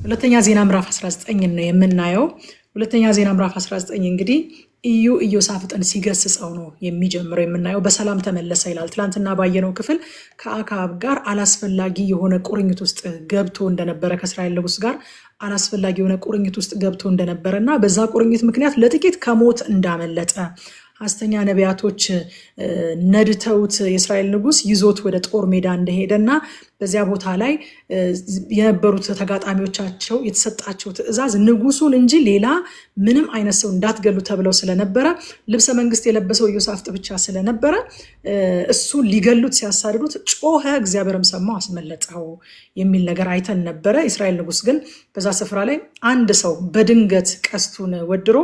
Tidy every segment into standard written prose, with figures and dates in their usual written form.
ሁለተኛ ዜና ምዕራፍ 19 ነው የምናየው። ሁለተኛ ዜና ምዕራፍ 19 እንግዲህ ኢዮሳፍጥን ሲገስጸው ነው የሚጀምረው የምናየው። በሰላም ተመለሰ ይላል። ትላንትና ባየነው ክፍል ከአክዓብ ጋር አላስፈላጊ የሆነ ቁርኝት ውስጥ ገብቶ እንደነበረ፣ ከእስራኤል ንጉስ ጋር አላስፈላጊ የሆነ ቁርኝት ውስጥ ገብቶ እንደነበረ እና በዛ ቁርኝት ምክንያት ለጥቂት ከሞት እንዳመለጠ ሐሰተኛ ነቢያቶች ነድተውት የእስራኤል ንጉስ ይዞት ወደ ጦር ሜዳ እንደሄደና በዚያ ቦታ ላይ የነበሩት ተጋጣሚዎቻቸው የተሰጣቸው ትዕዛዝ ንጉሱን እንጂ ሌላ ምንም አይነት ሰው እንዳትገሉ ተብለው ስለነበረ ልብሰ መንግስት የለበሰው ኢዮሳፍጥ ብቻ ስለነበረ እሱን ሊገሉት ሲያሳድዱት ጮኸ፣ እግዚአብሔርም ሰማው አስመለጠው የሚል ነገር አይተን ነበረ። የእስራኤል ንጉስ ግን በዛ ስፍራ ላይ አንድ ሰው በድንገት ቀስቱን ወድሮ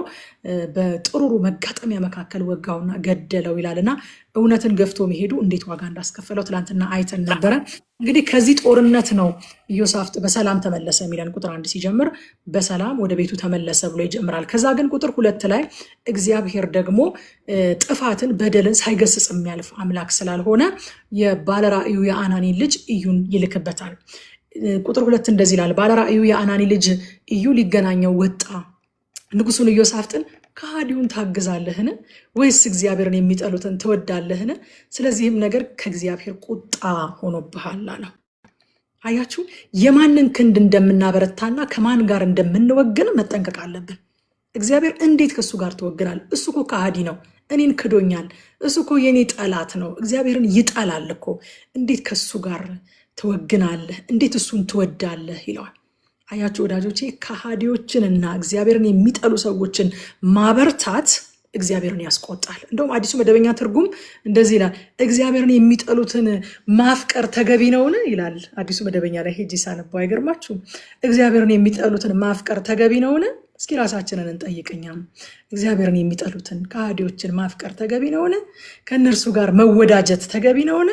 በጥሩሩ መጋጠሚያ መካከል ወጋውና ገደለው ይላልና እውነትን ገፍቶ መሄዱ እንዴት ዋጋ እንዳስከፈለው ትላንትና አይተን ነበረ። እንግዲህ ከዚህ ጦርነት ነው ኢዮሳፍጥ በሰላም ተመለሰ የሚለን ቁጥር 1 ሲጀምር በሰላም ወደ ቤቱ ተመለሰ ብሎ ይጀምራል። ከዛ ግን ቁጥር 2 ላይ እግዚአብሔር ደግሞ ጥፋትን በደልን ሳይገስጽ የሚያልፍ አምላክ ስላልሆነ የባለራእዩ የአናኒ ልጅ ኢዩን ይልክበታል። ቁጥር 2 እንደዚህ ይላል፣ ባለራእዩ የአናኒ ልጅ ኢዩ ሊገናኘው ወጣ። ንጉሱን ኢዮሳፍጥን ከሃዲውን ታግዛለህን? ወይስ እግዚአብሔርን የሚጠሉትን ትወዳለህን? ስለዚህም ነገር ከእግዚአብሔር ቁጣ ሆኖብሃል አለው። አያችሁ፣ የማንን ክንድ እንደምናበረታና ከማን ጋር እንደምንወግን መጠንቀቅ አለብን። እግዚአብሔር እንዴት ከእሱ ጋር ትወግናል? እሱ እኮ ከሃዲ ነው፣ እኔን ክዶኛል፣ እሱ እኮ የኔ ጠላት ነው፣ እግዚአብሔርን ይጠላል እኮ። እንዴት ከእሱ ጋር ትወግናለህ? እንዴት እሱን ትወዳለህ? ይለዋል። አያችሁ ወዳጆቼ፣ ከሃዲዎችንና እግዚአብሔርን የሚጠሉ ሰዎችን ማበርታት እግዚአብሔርን ያስቆጣል። እንደውም አዲሱ መደበኛ ትርጉም እንደዚህ ይላል፣ እግዚአብሔርን የሚጠሉትን ማፍቀር ተገቢ ነውን ይላል። አዲሱ መደበኛ ላይ ሄጂ ሳነባው አይገርማችሁም? እግዚአብሔርን የሚጠሉትን ማፍቀር ተገቢ ነውን? እስኪ ራሳችንን እንጠይቅኛም። እግዚአብሔርን የሚጠሉትን ከሃዲዎችን ማፍቀር ተገቢ ነውን? ከእነርሱ ጋር መወዳጀት ተገቢ ነውን?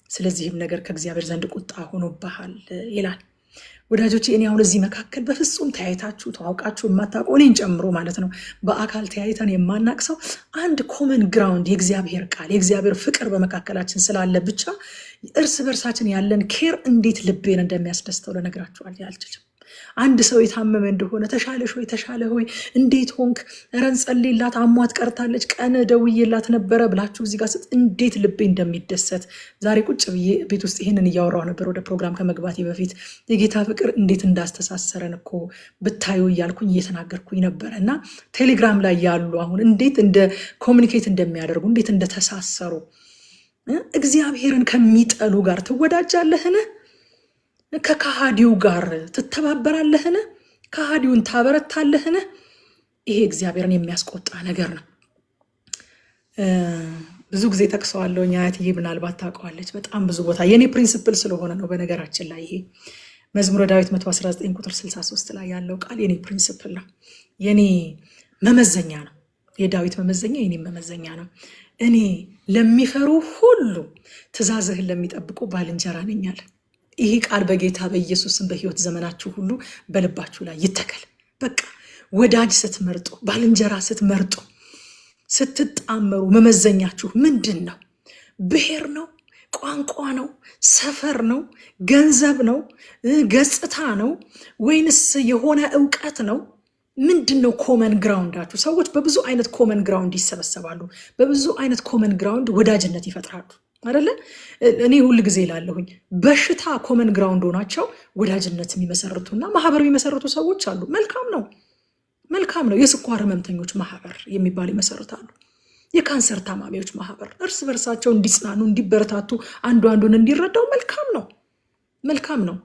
ስለዚህም ነገር ከእግዚአብሔር ዘንድ ቁጣ ሆኖብሃል ይላል። ወዳጆቼ፣ እኔ አሁን እዚህ መካከል በፍጹም ተያይታችሁ ተዋውቃችሁ የማታውቁ እኔን ጨምሮ ማለት ነው በአካል ተያይተን የማናቅ ሰው አንድ ኮመን ግራውንድ የእግዚአብሔር ቃል የእግዚአብሔር ፍቅር በመካከላችን ስላለ ብቻ እርስ በርሳችን ያለን ኬር እንዴት ልቤን እንደሚያስደስተው ልነግራችሁ አልችልም። አንድ ሰው የታመመ እንደሆነ ተሻለሽ ሆይ ተሻለ ሆይ እንዴት ሆንክ፣ ኧረ እንጸልይላት አሟት ቀርታለች፣ ቀን ደውዬላት ነበረ ብላችሁ እዚህ ጋር እንዴት ልቤ እንደሚደሰት ዛሬ ቁጭ ብዬ ቤት ውስጥ ይህንን እያወራሁ ነበር ወደ ፕሮግራም ከመግባቴ በፊት። የጌታ ፍቅር እንዴት እንዳስተሳሰረን እኮ ብታዩ እያልኩኝ እየተናገርኩኝ ነበረ እና ቴሌግራም ላይ ያሉ አሁን እንዴት እንደ ኮሚኒኬት እንደሚያደርጉ እንዴት እንደተሳሰሩ። እግዚአብሔርን ከሚጠሉ ጋር ትወዳጃለህን? ከከሃዲው ጋር ትተባበራለህን? ከሃዲውን ታበረታለህን? ይሄ እግዚአብሔርን የሚያስቆጣ ነገር ነው። ብዙ ጊዜ ጠቅሰዋለሁ። አያትዬ ምናልባት ታውቀዋለች። በጣም ብዙ ቦታ የኔ ፕሪንሲፕል ስለሆነ ነው። በነገራችን ላይ ይሄ መዝሙረ ዳዊት 119 ቁጥር 63 ላይ ያለው ቃል የኔ ፕሪንሲፕል ነው፣ የኔ መመዘኛ ነው። የዳዊት መመዘኛ የኔ መመዘኛ ነው። እኔ ለሚፈሩ ሁሉ ትእዛዝህን ለሚጠብቁ ባልንጀራ ነኝ አለ። ይሄ ቃል በጌታ በኢየሱስም በህይወት ዘመናችሁ ሁሉ በልባችሁ ላይ ይተከል። በቃ ወዳጅ ስትመርጡ፣ ባልንጀራ ስትመርጡ፣ ስትጣመሩ መመዘኛችሁ ምንድን ነው? ብሔር ነው? ቋንቋ ነው? ሰፈር ነው? ገንዘብ ነው? ገጽታ ነው? ወይንስ የሆነ እውቀት ነው? ምንድን ነው ኮመን ግራውንዳችሁ? ሰዎች በብዙ አይነት ኮመን ግራውንድ ይሰበሰባሉ። በብዙ አይነት ኮመን ግራውንድ ወዳጅነት ይፈጥራሉ አይደለ? እኔ ሁል ጊዜ ላለሁኝ በሽታ ኮመን ግራውንድ ሆናቸው ወዳጅነት የሚመሰርቱና ማህበር የሚመሰርቱ ሰዎች አሉ። መልካም ነው፣ መልካም ነው። የስኳር ህመምተኞች ማህበር የሚባሉ ይመሰርታሉ። የካንሰር ታማሚዎች ማህበር እርስ በርሳቸው እንዲጽናኑ፣ እንዲበረታቱ፣ አንዱ አንዱን እንዲረዳው መልካም ነው፣ መልካም ነው።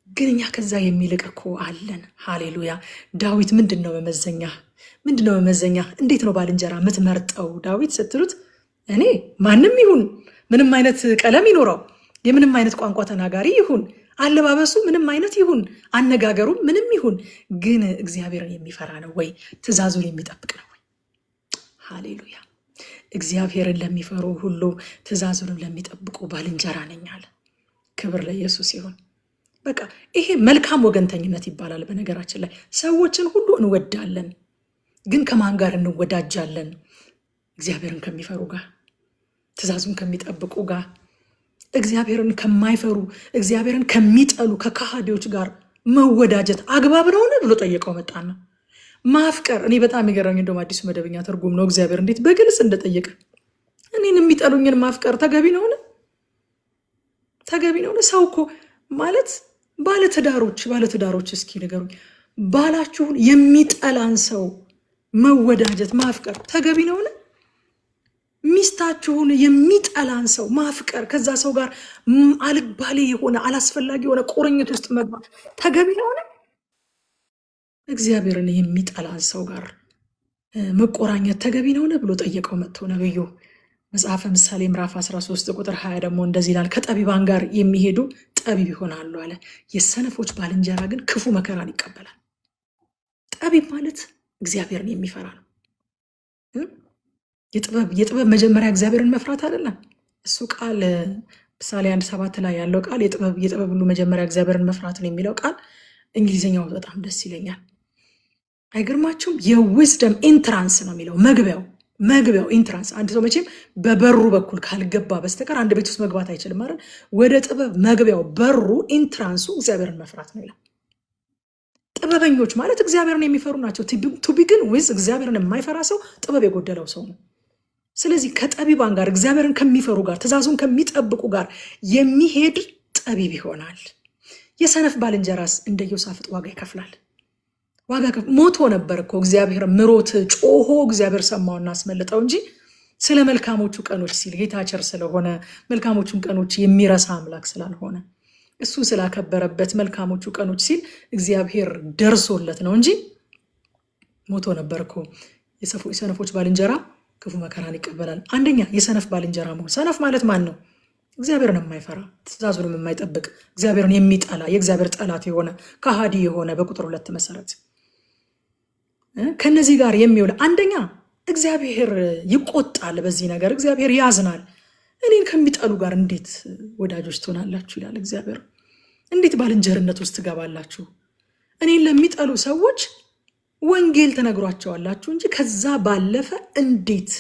ግን እኛ ከዛ የሚልቅ እኮ አለን። ሃሌሉያ። ዳዊት ምንድን ነው መመዘኛ? ምንድን ነው መመዘኛ? እንዴት ነው ባልንጀራ የምትመርጠው ዳዊት ስትሉት፣ እኔ ማንም ይሁን ምንም አይነት ቀለም ይኖረው፣ የምንም አይነት ቋንቋ ተናጋሪ ይሁን፣ አለባበሱ ምንም አይነት ይሁን፣ አነጋገሩ ምንም ይሁን፣ ግን እግዚአብሔርን የሚፈራ ነው ወይ? ትእዛዙን የሚጠብቅ ነው ወይ? ሃሌሉያ። እግዚአብሔርን ለሚፈሩ ሁሉ ትእዛዙንም ለሚጠብቁ ባልንጀራ ነኝ አለ። ክብር ለኢየሱስ ይሁን። በቃ ይሄ መልካም ወገንተኝነት ይባላል። በነገራችን ላይ ሰዎችን ሁሉ እንወዳለን፣ ግን ከማን ጋር እንወዳጃለን? እግዚአብሔርን ከሚፈሩ ጋር፣ ትእዛዙን ከሚጠብቁ ጋር። እግዚአብሔርን ከማይፈሩ እግዚአብሔርን ከሚጠሉ ከከሃዲዎች ጋር መወዳጀት አግባብ ነውን ብሎ ጠየቀው መጣና። ማፍቀር እኔ በጣም የገረመኝ እንደውም አዲሱ መደበኛ ትርጉም ነው። እግዚአብሔር እንዴት በግልጽ እንደጠየቀ እኔን የሚጠሉኝን ማፍቀር ተገቢ ነውን? ተገቢ ነውን? ሰው እኮ ማለት ባለትዳሮች እስኪ ንገሩኝ፣ ባላችሁን የሚጠላን ሰው መወዳጀት ማፍቀር ተገቢ ነውን? ሚስታችሁን የሚጠላን ሰው ማፍቀር፣ ከዛ ሰው ጋር አልባሌ የሆነ አላስፈላጊ የሆነ ቁርኝት ውስጥ መግባት ተገቢ ነውን? እግዚአብሔርን የሚጠላን ሰው ጋር መቆራኘት ተገቢ ነውን ብሎ ጠየቀው መጥቶ ነብዩ። መጽሐፈ ምሳሌ ምዕራፍ 13 ቁጥር 20 ደግሞ እንደዚህ ይላል፣ ከጠቢባን ጋር የሚሄዱ ጠቢብ ይሆናሉ አለ፣ የሰነፎች ባልንጀራ ግን ክፉ መከራን ይቀበላል። ጠቢብ ማለት እግዚአብሔርን የሚፈራ ነው። የጥበብ መጀመሪያ እግዚአብሔርን መፍራት አይደለም። እሱ ቃል ምሳሌ 1:7 ላይ ያለው ቃል የጥበብ ሁሉ መጀመሪያ እግዚአብሔርን መፍራት ነው የሚለው ቃል እንግሊዝኛው በጣም ደስ ይለኛል። አይገርማችሁም? የዊዝደም ኢንትራንስ ነው የሚለው መግቢያው ኢንትራንስ። አንድ ሰው መቼም በበሩ በኩል ካልገባ በስተቀር አንድ ቤት ውስጥ መግባት አይችልም ማለት። ወደ ጥበብ መግቢያው በሩ ኢንትራንሱ እግዚአብሔርን መፍራት ነው ይላል። ጥበበኞች ማለት እግዚአብሔርን የሚፈሩ ናቸው። ቱቢ ግን ዊዝ እግዚአብሔርን የማይፈራ ሰው ጥበብ የጎደለው ሰው ነው። ስለዚህ ከጠቢባን ጋር እግዚአብሔርን ከሚፈሩ ጋር ትእዛዙን ከሚጠብቁ ጋር የሚሄድ ጠቢብ ይሆናል። የሰነፍ ባልንጀራስ እንደ ዮሳፍጥ ዋጋ ይከፍላል። ሞቶ ነበር እኮ እግዚአብሔር ምሮት ጮሆ እግዚአብሔር ሰማውና አስመልጠው እንጂ ስለ መልካሞቹ ቀኖች ሲል ጌታ ቸር ስለሆነ መልካሞቹን ቀኖች የሚረሳ አምላክ ስላልሆነ እሱ ስላከበረበት መልካሞቹ ቀኖች ሲል እግዚአብሔር ደርሶለት ነው እንጂ ሞቶ ነበር እኮ። የሰነፎች ባልንጀራ ክፉ መከራን ይቀበላል። አንደኛ የሰነፍ ባልንጀራ መሆን። ሰነፍ ማለት ማን ነው? እግዚአብሔርን የማይፈራ ትእዛዙንም የማይጠብቅ እግዚአብሔርን የሚጠላ የእግዚአብሔር ጠላት የሆነ ከሃዲ የሆነ በቁጥር 2 መሰረት ከነዚህ ጋር የሚውል አንደኛ እግዚአብሔር ይቆጣል። በዚህ ነገር እግዚአብሔር ያዝናል። እኔን ከሚጠሉ ጋር እንዴት ወዳጆች ትሆናላችሁ ይላል እግዚአብሔር። እንዴት ባልንጀርነት ውስጥ ትገባላችሁ? እኔን ለሚጠሉ ሰዎች ወንጌል ተነግሯቸዋላችሁ እንጂ ከዛ ባለፈ እንዴት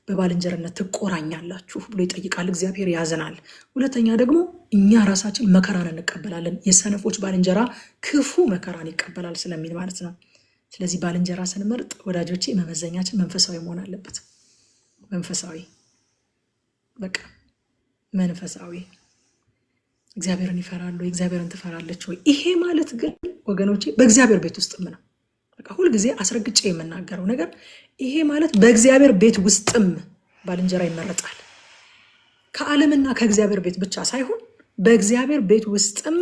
በባልንጀርነት ትቆራኛላችሁ ብሎ ይጠይቃል። እግዚአብሔር ያዝናል። ሁለተኛ ደግሞ እኛ ራሳችን መከራን እንቀበላለን። የሰነፎች ባልንጀራ ክፉ መከራን ይቀበላል ስለሚል ማለት ነው። ስለዚህ ባልንጀራ ስንመርጥ ወዳጆቼ መመዘኛችን መንፈሳዊ መሆን አለበት። መንፈሳዊ በቃ መንፈሳዊ እግዚአብሔርን ይፈራሉ፣ እግዚአብሔርን ትፈራለች ወይ? ይሄ ማለት ግን ወገኖቼ በእግዚአብሔር ቤት ውስጥም ነው። በቃ ሁልጊዜ አስረግጬ የምናገረው ነገር ይሄ ማለት በእግዚአብሔር ቤት ውስጥም ባልንጀራ ይመረጣል። ከዓለምና ከእግዚአብሔር ቤት ብቻ ሳይሆን በእግዚአብሔር ቤት ውስጥም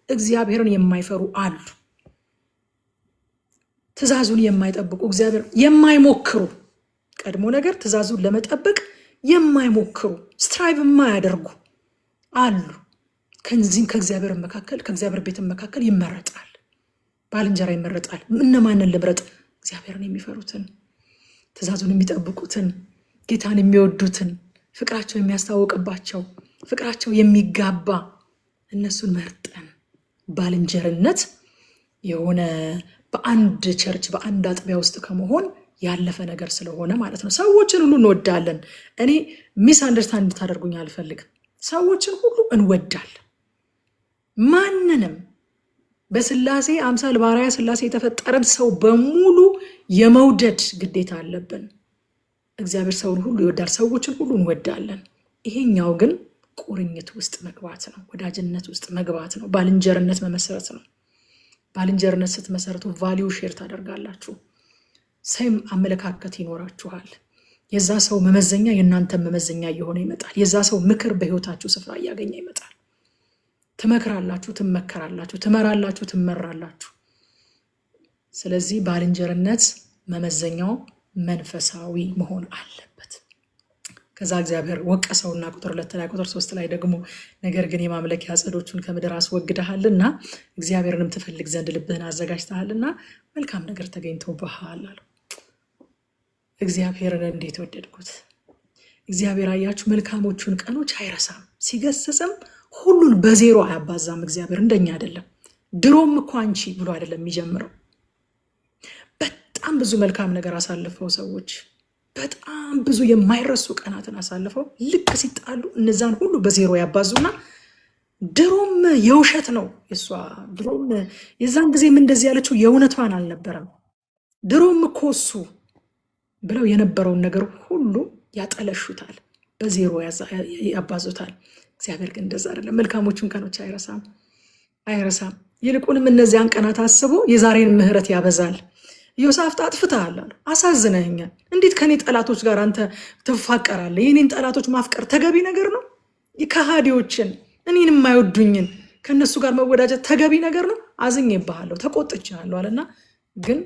እግዚአብሔርን የማይፈሩ አሉ። ትእዛዙን የማይጠብቁ እግዚአብሔር የማይሞክሩ ቀድሞ ነገር ትእዛዙን ለመጠበቅ የማይሞክሩ ስትራይቭ የማያደርጉ አሉ። ከዚህም ከእግዚአብሔር መካከል ከእግዚአብሔር ቤት መካከል ይመረጣል፣ ባልንጀራ ይመረጣል። እነማንን ልምረጥ? እግዚአብሔርን የሚፈሩትን፣ ትእዛዙን የሚጠብቁትን፣ ጌታን የሚወዱትን፣ ፍቅራቸው የሚያስታውቅባቸው፣ ፍቅራቸው የሚጋባ እነሱን መርጠን ባልንጀርነት የሆነ በአንድ ቸርች በአንድ አጥቢያ ውስጥ ከመሆን ያለፈ ነገር ስለሆነ ማለት ነው። ሰዎችን ሁሉ እንወዳለን። እኔ ሚስ አንደርስታንድ እንድታደርጉኝ አልፈልግም። ሰዎችን ሁሉ እንወዳለን። ማንንም በስላሴ አምሳል ባሪያ ስላሴ የተፈጠረን ሰው በሙሉ የመውደድ ግዴታ አለብን። እግዚአብሔር ሰውን ሁሉ ይወዳል። ሰዎችን ሁሉ እንወዳለን። ይሄኛው ግን ቁርኝት ውስጥ መግባት ነው፣ ወዳጅነት ውስጥ መግባት ነው፣ ባልንጀርነት መመሰረት ነው። ባልንጀርነት ስትመሰረቱ ቫሊዩ ሼር ታደርጋላችሁ። ሴም አመለካከት ይኖራችኋል። የዛ ሰው መመዘኛ የእናንተ መመዘኛ እየሆነ ይመጣል። የዛ ሰው ምክር በህይወታችሁ ስፍራ እያገኘ ይመጣል። ትመክራላችሁ፣ ትመከራላችሁ፣ ትመራላችሁ፣ ትመራላችሁ። ስለዚህ ባልንጀርነት መመዘኛው መንፈሳዊ መሆን አለበት። ከዛ እግዚአብሔር ወቀሰውና ቁጥር 2 ላይ ቁጥር 3 ላይ ደግሞ ነገር ግን የማምለኪያ አጸዶቹን ከምድር አስወግደሃልና እግዚአብሔርንም ትፈልግ ዘንድ ልብህን አዘጋጅተሃልና መልካም ነገር ተገኝቶብሃል አለው። እግዚአብሔርን እንዴት ወደድኩት! እግዚአብሔር አያችሁ መልካሞቹን ቀኖች አይረሳም። ሲገስጽም ሁሉን በዜሮ አያባዛም። እግዚአብሔር እንደኛ አይደለም። ድሮም እኮ አንቺ ብሎ አይደለም የሚጀምረው። በጣም ብዙ መልካም ነገር አሳልፈው ሰዎች በጣም ብዙ የማይረሱ ቀናትን አሳልፈው ልክ ሲጣሉ እነዛን ሁሉ በዜሮ ያባዙና ድሮም የውሸት ነው የሷ ድሮም የዛን ጊዜም እንደዚህ ያለችው የእውነቷን አልነበረም። ድሮም እኮ እሱ ብለው የነበረውን ነገር ሁሉ ያጠለሹታል፣ በዜሮ ያባዙታል። እግዚአብሔር ግን እንደዛ አይደለም። መልካሞቹን ቀኖች አይረሳም። ይልቁንም እነዚያን ቀናት አስቦ የዛሬን ምሕረት ያበዛል። ኢዮሳፍጥ አጥፍተሃል አሉ፣ አሳዝነኸኛል። እንዴት ከኔ ጠላቶች ጋር አንተ ትፋቀራለህ? የኔን ጠላቶች ማፍቀር ተገቢ ነገር ነው? ከሃዲዎችን እኔን የማይወዱኝን ከእነሱ ጋር መወዳጀት ተገቢ ነገር ነው? አዝኜብሃለሁ፣ ተቆጥቼሃለሁ አለና ግን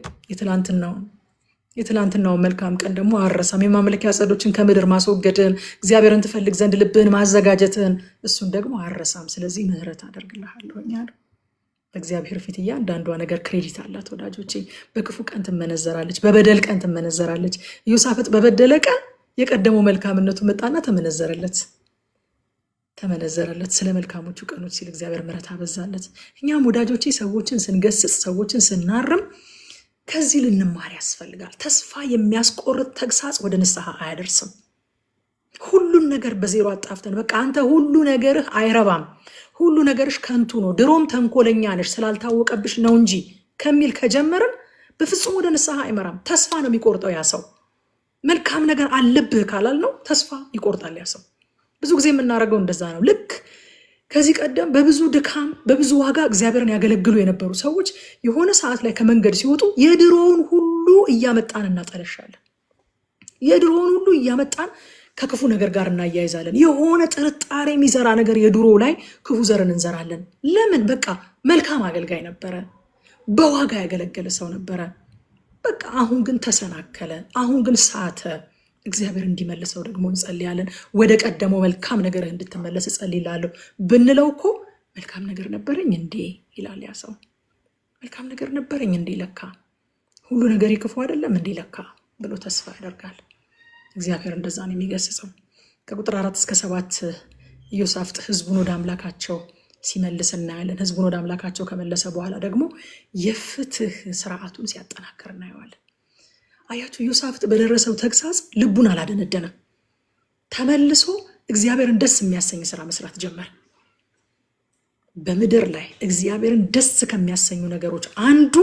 የትላንትናውን መልካም ቀን ደግሞ አረሳም። የማምለኪያ ዐፀዶችን ከምድር ማስወገድን፣ እግዚአብሔርን ትፈልግ ዘንድ ልብህን ማዘጋጀትን እሱን ደግሞ አረሳም። ስለዚህ ምሕረት አደርግልሃለሁ አለ። በእግዚአብሔር ፊት እያንዳንዷ ነገር ክሬዲት አላት ወዳጆቼ። በክፉ ቀን ትመነዘራለች፣ በበደል ቀን ትመነዘራለች። ኢዮሳፍጥ በበደለ ቀን የቀደመው መልካምነቱ መጣና ተመነዘረለት። ስለ መልካሞቹ ቀኖች ሲል እግዚአብሔር ምሕረት አበዛለት። እኛም ወዳጆቼ ሰዎችን ስንገስጽ፣ ሰዎችን ስናርም ከዚህ ልንማር ያስፈልጋል። ተስፋ የሚያስቆርጥ ተግሳጽ ወደ ንስሐ አያደርስም። ሁሉን ነገር በዜሮ አጣፍተን በቃ አንተ ሁሉ ነገርህ አይረባም፣ ሁሉ ነገርሽ ከንቱ ነው፣ ድሮም ተንኮለኛ ነሽ ስላልታወቀብሽ ነው እንጂ ከሚል ከጀመርን በፍጹም ወደ ንስሐ አይመራም። ተስፋ ነው የሚቆርጠው ያ ሰው። መልካም ነገር አለብህ ካላል ነው ተስፋ ይቆርጣል ያ ሰው። ብዙ ጊዜ የምናደርገው እንደዛ ነው። ልክ ከዚህ ቀደም በብዙ ድካም በብዙ ዋጋ እግዚአብሔርን ያገለግሉ የነበሩ ሰዎች የሆነ ሰዓት ላይ ከመንገድ ሲወጡ የድሮውን ሁሉ እያመጣን እናጠለሻለን። የድሮውን ሁሉ እያመጣን ከክፉ ነገር ጋር እናያይዛለን። የሆነ ጥርጣሬ የሚዘራ ነገር የድሮ ላይ ክፉ ዘርን እንዘራለን። ለምን? በቃ መልካም አገልጋይ ነበረ፣ በዋጋ ያገለገለ ሰው ነበረ። በቃ አሁን ግን ተሰናከለ፣ አሁን ግን ሳተ። እግዚአብሔር እንዲመልሰው ደግሞ እንጸልያለን። ወደ ቀደመው መልካም ነገርህ እንድትመለስ እጸልይላለሁ ብንለው እኮ መልካም ነገር ነበረኝ እንዴ ይላል ያ ሰው። መልካም ነገር ነበረኝ እንዴ ለካ ሁሉ ነገር ክፉ አይደለም እንዴ ለካ ብሎ ተስፋ ያደርጋል። እግዚአብሔር እንደዛ ነው የሚገስጸው። ከቁጥር 4 እስከ 7 ኢዮሳፍጥ ህዝቡን ወደ አምላካቸው ሲመልስ እናያለን። ህዝቡን ወደ አምላካቸው ከመለሰ በኋላ ደግሞ የፍትህ ስርዓቱን ሲያጠናክር እናየዋለን። አያችሁ፣ ኢዮሳፍጥ በደረሰው ተግሳጽ ልቡን አላደነደነም። ተመልሶ እግዚአብሔርን ደስ የሚያሰኝ ስራ መስራት ጀመረ። በምድር ላይ እግዚአብሔርን ደስ ከሚያሰኙ ነገሮች አንዱ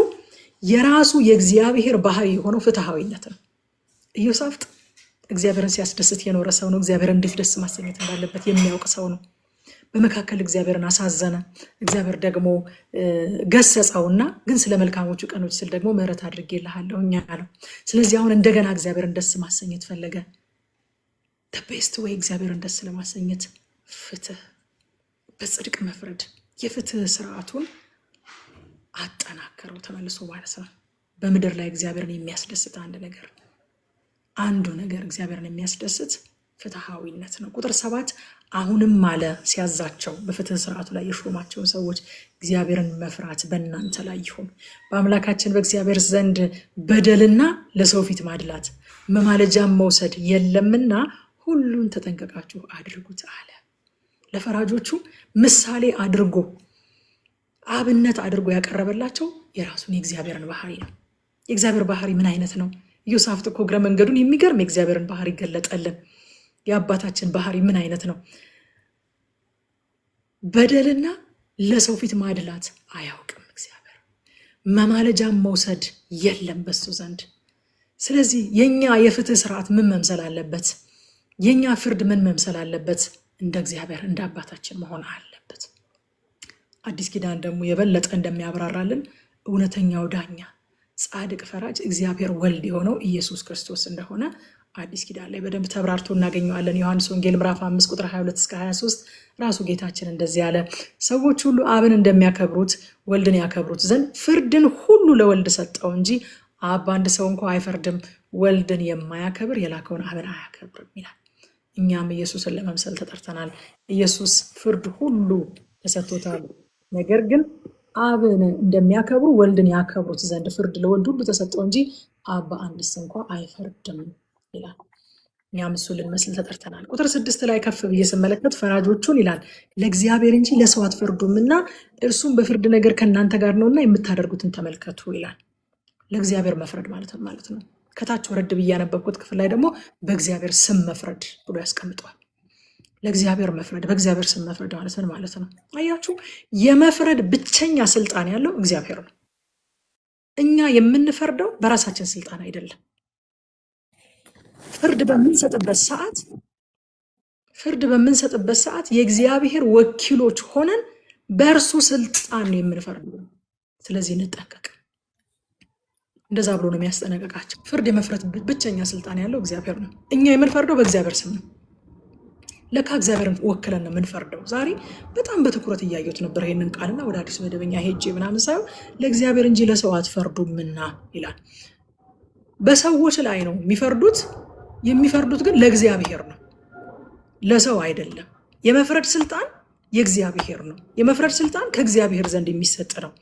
የራሱ የእግዚአብሔር ባህሪ የሆነው ፍትሃዊነት ነው። ኢዮሳፍጥ እግዚአብሔርን ሲያስደስት የኖረ ሰው ነው። እግዚአብሔርን እንዴት ደስ ማሰኘት እንዳለበት የሚያውቅ ሰው ነው። በመካከል እግዚአብሔርን አሳዘነ። እግዚአብሔር ደግሞ ገሰጸውና ግን ስለ መልካሞቹ ቀኖች ስል ደግሞ ምሕረት አድርጌልሃለሁ አለው። ስለዚህ አሁን እንደገና እግዚአብሔርን ደስ ማሰኘት ፈለገ። ቤስት ወይ እግዚአብሔርን ደስ ለማሰኘት ፍትህ፣ በጽድቅ መፍረድ፣ የፍትህ ስርዓቱን አጠናከረው ተመልሶ ማለት ነው። በምድር ላይ እግዚአብሔርን የሚያስደስት አንዱ ነገር እግዚአብሔርን የሚያስደስት ፍትሃዊነት ነው። ቁጥር 7 አሁንም አለ ሲያዛቸው በፍትህ ስርዓቱ ላይ የሾማቸውን ሰዎች እግዚአብሔርን መፍራት በእናንተ ላይ ይሁን። በአምላካችን በእግዚአብሔር ዘንድ በደልና ለሰው ፊት ማድላት መማለጃም መውሰድ የለምና ሁሉን ተጠንቀቃችሁ አድርጉት አለ። ለፈራጆቹ ምሳሌ አድርጎ አብነት አድርጎ ያቀረበላቸው የራሱን የእግዚአብሔርን ባህሪ ነው። የእግዚአብሔር ባህሪ ምን አይነት ነው? ኢዮሳፍጥ እኮ እግረ መንገዱን የሚገርም የእግዚአብሔርን ባህሪ ገለጠልን። የአባታችን ባህሪ ምን አይነት ነው? በደልና ለሰው ፊት ማድላት አያውቅም እግዚአብሔር። መማለጃም መውሰድ የለም በሱ ዘንድ። ስለዚህ የኛ የፍትህ ስርዓት ምን መምሰል አለበት? የኛ ፍርድ ምን መምሰል አለበት? እንደ እግዚአብሔር እንደ አባታችን መሆን አለበት። አዲስ ኪዳን ደግሞ የበለጠ እንደሚያብራራልን እውነተኛው ዳኛ ጻድቅ ፈራጅ እግዚአብሔር ወልድ የሆነው ኢየሱስ ክርስቶስ እንደሆነ አዲስ ኪዳን ላይ በደንብ ተብራርቶ እናገኘዋለን። ዮሐንስ ወንጌል ምዕራፍ 5 ቁጥር 22 እስከ 23 ራሱ ጌታችን እንደዚህ ያለ ሰዎች ሁሉ አብን እንደሚያከብሩት ወልድን ያከብሩት ዘንድ ፍርድን ሁሉ ለወልድ ሰጠው እንጂ አብ በአንድ ሰው እንኳ አይፈርድም፣ ወልድን የማያከብር የላከውን አብን አያከብርም ይላል። እኛም ኢየሱስን ለመምሰል ተጠርተናል። ኢየሱስ ፍርድ ሁሉ ተሰጥቶታል። ነገር ግን አብን እንደሚያከብሩ ወልድን ያከብሩት ዘንድ ፍርድ ለወልድ ሁሉ ተሰጠው እንጂ አብ በአንድስ እንኳ አይፈርድም ይላል። እኛም እሱ ልንመስል ተጠርተናል። ቁጥር 6 ላይ ከፍ ብዬ ስመለከት ፈራጆቹን ይላል ለእግዚአብሔር እንጂ ለሰው አትፈርዱም እና እርሱም በፍርድ ነገር ከእናንተ ጋር ነውና የምታደርጉትን ተመልከቱ ይላል። ለእግዚአብሔር መፍረድ ማለት ነው። ከታች ወረድ ብዬ ያነበብኩት ክፍል ላይ ደግሞ በእግዚአብሔር ስም መፍረድ ብሎ ያስቀምጠዋል። ለእግዚአብሔር መፍረድ፣ በእግዚአብሔር ስም መፍረድ ማለት ነው። አያችሁ፣ የመፍረድ ብቸኛ ስልጣን ያለው እግዚአብሔር ነው። እኛ የምንፈርደው በራሳችን ስልጣን አይደለም። ፍርድ በምንሰጥበት ሰዓት የእግዚአብሔር ወኪሎች ሆነን በእርሱ ስልጣን ነው የምንፈርደው። ስለዚህ እንጠንቀቅ። እንደዛ ብሎ ነው የሚያስጠነቅቃቸው። ፍርድ የመፍረድ ብቸኛ ስልጣን ያለው እግዚአብሔር ነው። እኛ የምንፈርደው በእግዚአብሔር ስም ነው። ለካ እግዚአብሔርን ወክለን ነው የምንፈርደው። ዛሬ በጣም በትኩረት እያየሁት ነበር ይሄንን ቃልና ወደ አዲስ መደበኛ ሄጄ ምናምን ሳየው ለእግዚአብሔር እንጂ ለሰው አትፈርዱምና ይላል። በሰዎች ላይ ነው የሚፈርዱት። የሚፈርዱት ግን ለእግዚአብሔር ነው፣ ለሰው አይደለም። የመፍረድ ስልጣን የእግዚአብሔር ነው። የመፍረድ ስልጣን ከእግዚአብሔር ዘንድ የሚሰጥ ነው።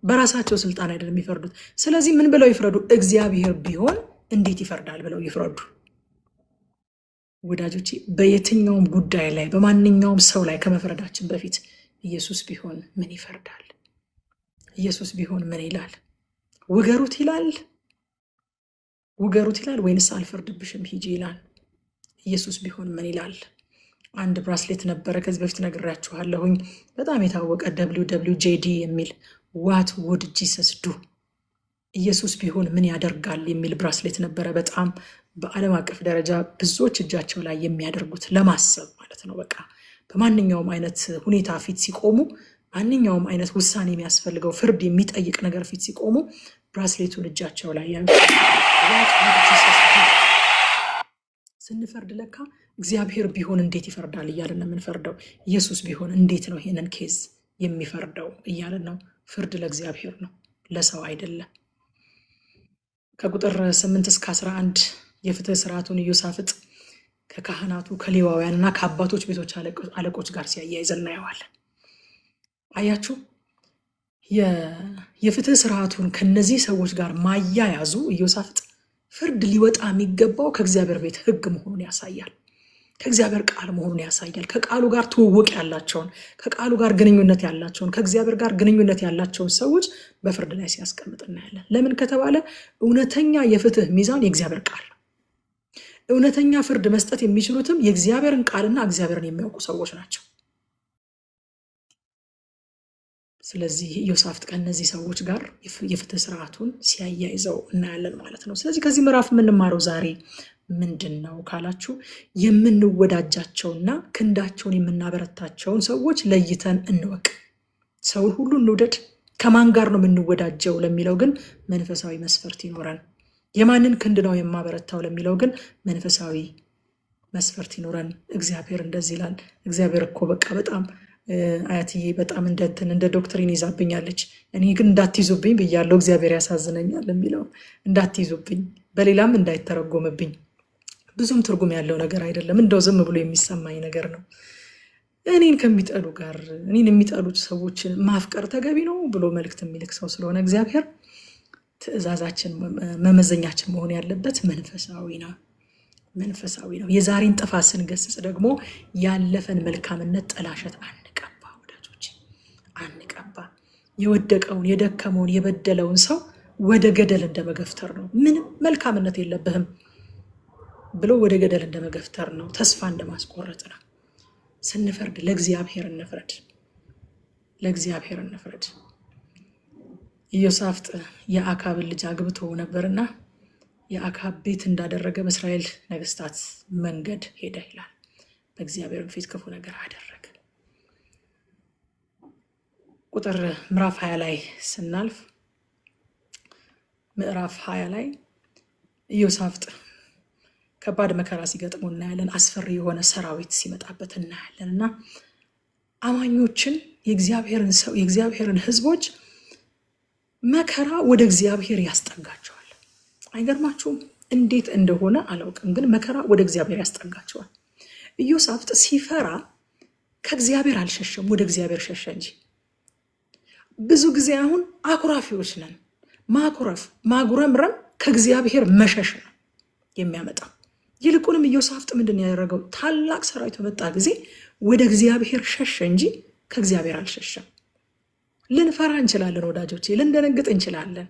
በራሳቸው ስልጣን አይደለም የሚፈርዱት። ስለዚህ ምን ብለው ይፍረዱ? እግዚአብሔር ቢሆን እንዴት ይፈርዳል ብለው ይፍረዱ። ወዳጆቼ፣ በየትኛውም ጉዳይ ላይ በማንኛውም ሰው ላይ ከመፍረዳችን በፊት ኢየሱስ ቢሆን ምን ይፈርዳል? ኢየሱስ ቢሆን ምን ይላል? ውገሩት ይላል ወይንስ አልፈርድብሽም ሂጂ ይላል? ኢየሱስ ቢሆን ምን ይላል? አንድ ብራስሌት ነበረ፣ ከዚህ በፊት ነግራችኋለሁኝ። በጣም የታወቀ WWJD የሚል ዋት ውድ ጂሰስ ዱ፣ ኢየሱስ ቢሆን ምን ያደርጋል የሚል ብራስሌት ነበረ። በጣም በዓለም አቀፍ ደረጃ ብዙዎች እጃቸው ላይ የሚያደርጉት ለማሰብ ማለት ነው። በቃ በማንኛውም አይነት ሁኔታ ፊት ሲቆሙ፣ ማንኛውም አይነት ውሳኔ የሚያስፈልገው ፍርድ የሚጠይቅ ነገር ፊት ሲቆሙ ብራስሌቱን እጃቸው ላይ ስንፈርድ ለካ እግዚአብሔር ቢሆን እንዴት ይፈርዳል እያለን ነው የምንፈርደው። ኢየሱስ ቢሆን እንዴት ነው ይሄንን ኬዝ የሚፈርደው እያለን ነው። ፍርድ ለእግዚአብሔር ነው፣ ለሰው አይደለም። ከቁጥር 8 እስከ 11 የፍትህ ስርዓቱን ኢዮሳፍጥ ከካህናቱ ከሌዋውያን እና ከአባቶች ቤቶች አለቆች ጋር ሲያያይዝ እናየዋለን። አያችሁ፣ የፍትህ ስርዓቱን ከነዚህ ሰዎች ጋር ማያያዙ ኢዮሳፍጥ ፍርድ ሊወጣ የሚገባው ከእግዚአብሔር ቤት ሕግ መሆኑን ያሳያል። ከእግዚአብሔር ቃል መሆኑን ያሳያል። ከቃሉ ጋር ትውውቅ ያላቸውን፣ ከቃሉ ጋር ግንኙነት ያላቸውን፣ ከእግዚአብሔር ጋር ግንኙነት ያላቸውን ሰዎች በፍርድ ላይ ሲያስቀምጥ እናያለን። ለምን ከተባለ እውነተኛ የፍትህ ሚዛን የእግዚአብሔር ቃል ነው። እውነተኛ ፍርድ መስጠት የሚችሉትም የእግዚአብሔርን ቃልና እግዚአብሔርን የሚያውቁ ሰዎች ናቸው። ስለዚህ ኢዮሳፍጥ ከእነዚህ ሰዎች ጋር የፍትህ ስርዓቱን ሲያያይዘው እናያለን ማለት ነው። ስለዚህ ከዚህ ምዕራፍ የምንማረው ዛሬ ምንድን ነው ካላችሁ፣ የምንወዳጃቸውና ክንዳቸውን የምናበረታቸውን ሰዎች ለይተን እንወቅ። ሰውን ሁሉ እንውደድ። ከማን ጋር ነው የምንወዳጀው ለሚለው ግን መንፈሳዊ መስፈርት ይኖረን። የማንን ክንድ ነው የማበረታው ለሚለው ግን መንፈሳዊ መስፈርት ይኖረን። እግዚአብሔር እንደዚህ ይላል። እግዚአብሔር እኮ በቃ በጣም አያትዬ በጣም እንደ ዶክትሪን ይዛብኛለች። እኔ ግን እንዳትይዙብኝ ብያለሁ። እግዚአብሔር ያሳዝነኛል የሚለው እንዳትይዙብኝ፣ በሌላም እንዳይተረጎምብኝ። ብዙም ትርጉም ያለው ነገር አይደለም። እንደው ዝም ብሎ የሚሰማኝ ነገር ነው። እኔን ከሚጠሉ ጋር እኔን የሚጠሉት ሰዎችን ማፍቀር ተገቢ ነው ብሎ መልእክት የሚልክ ሰው ስለሆነ እግዚአብሔር ትእዛዛችን መመዘኛችን መሆን ያለበት መንፈሳዊ ነው። የዛሬን ጥፋት ስንገስጽ ደግሞ ያለፈን መልካምነት ጠላሸት አንቀባ። ወዳጆች አንቀባ። የወደቀውን የደከመውን የበደለውን ሰው ወደ ገደል እንደመገፍተር ነው። ምንም መልካምነት የለብህም ብሎ ወደ ገደል እንደመገፍተር ነው። ተስፋ እንደማስቆረጥ ነው። ስንፈርድ ለእግዚአብሔር እንፍረድ። ኢዮሳፍጥ የአካብን ልጅ አግብቶ ነበርና የአካብ ቤት እንዳደረገ በእስራኤል ነገስታት መንገድ ሄደ ይላል። በእግዚአብሔርም ፊት ክፉ ነገር አደረገ። ቁጥር ምዕራፍ 20 ላይ ስናልፍ ምዕራፍ 20 ላይ ኢዮሳፍጥ ከባድ መከራ ሲገጥሙ እናያለን። አስፈሪ የሆነ ሰራዊት ሲመጣበት እናያለን እና አማኞችን የእግዚአብሔርን ህዝቦች መከራ ወደ እግዚአብሔር ያስጠጋቸዋል። አይገርማችሁም? እንዴት እንደሆነ አላውቅም፣ ግን መከራ ወደ እግዚአብሔር ያስጠጋቸዋል። ኢዮሳፍጥ ሲፈራ ከእግዚአብሔር አልሸሸም፣ ወደ እግዚአብሔር ሸሸ እንጂ። ብዙ ጊዜ አሁን አኩራፊዎች ነን። ማጉረምረም ከእግዚአብሔር መሸሽ ነው የሚያመጣው። ይልቁንም ኢዮሳፍጥ ምንድን ያደረገው? ታላቅ ሰራዊት በመጣ ጊዜ ወደ እግዚአብሔር ሸሸ እንጂ ከእግዚአብሔር አልሸሸም። ልንፈራ እንችላለን ወዳጆቼ፣ ልንደነግጥ እንችላለን።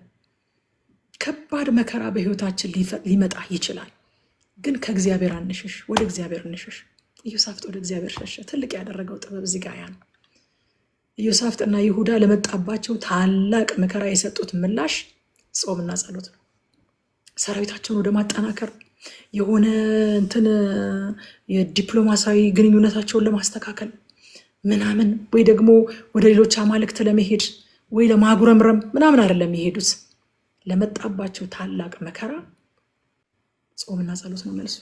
ከባድ መከራ በህይወታችን ሊመጣ ይችላል። ግን ከእግዚአብሔር አንሽሽ፣ ወደ እግዚአብሔር እንሽሽ። ኢዮሳፍጥ ወደ እግዚአብሔር ሸሸ። ትልቅ ያደረገው ጥበብ እዚህ ጋር ያ ነው። ኢዮሳፍጥና ይሁዳ ለመጣባቸው ታላቅ መከራ የሰጡት ምላሽ ጾምና ጸሎት ነው። ሰራዊታቸውን ወደ ማጠናከር የሆነ እንትን የዲፕሎማሲያዊ ግንኙነታቸውን ለማስተካከል ምናምን ወይ ደግሞ ወደ ሌሎች አማልክት ለመሄድ ወይ ለማጉረምረም ምናምን አይደለም የሄዱት። ለመጣባቸው ታላቅ መከራ ጾምና ጸሎት ነው መልሱ።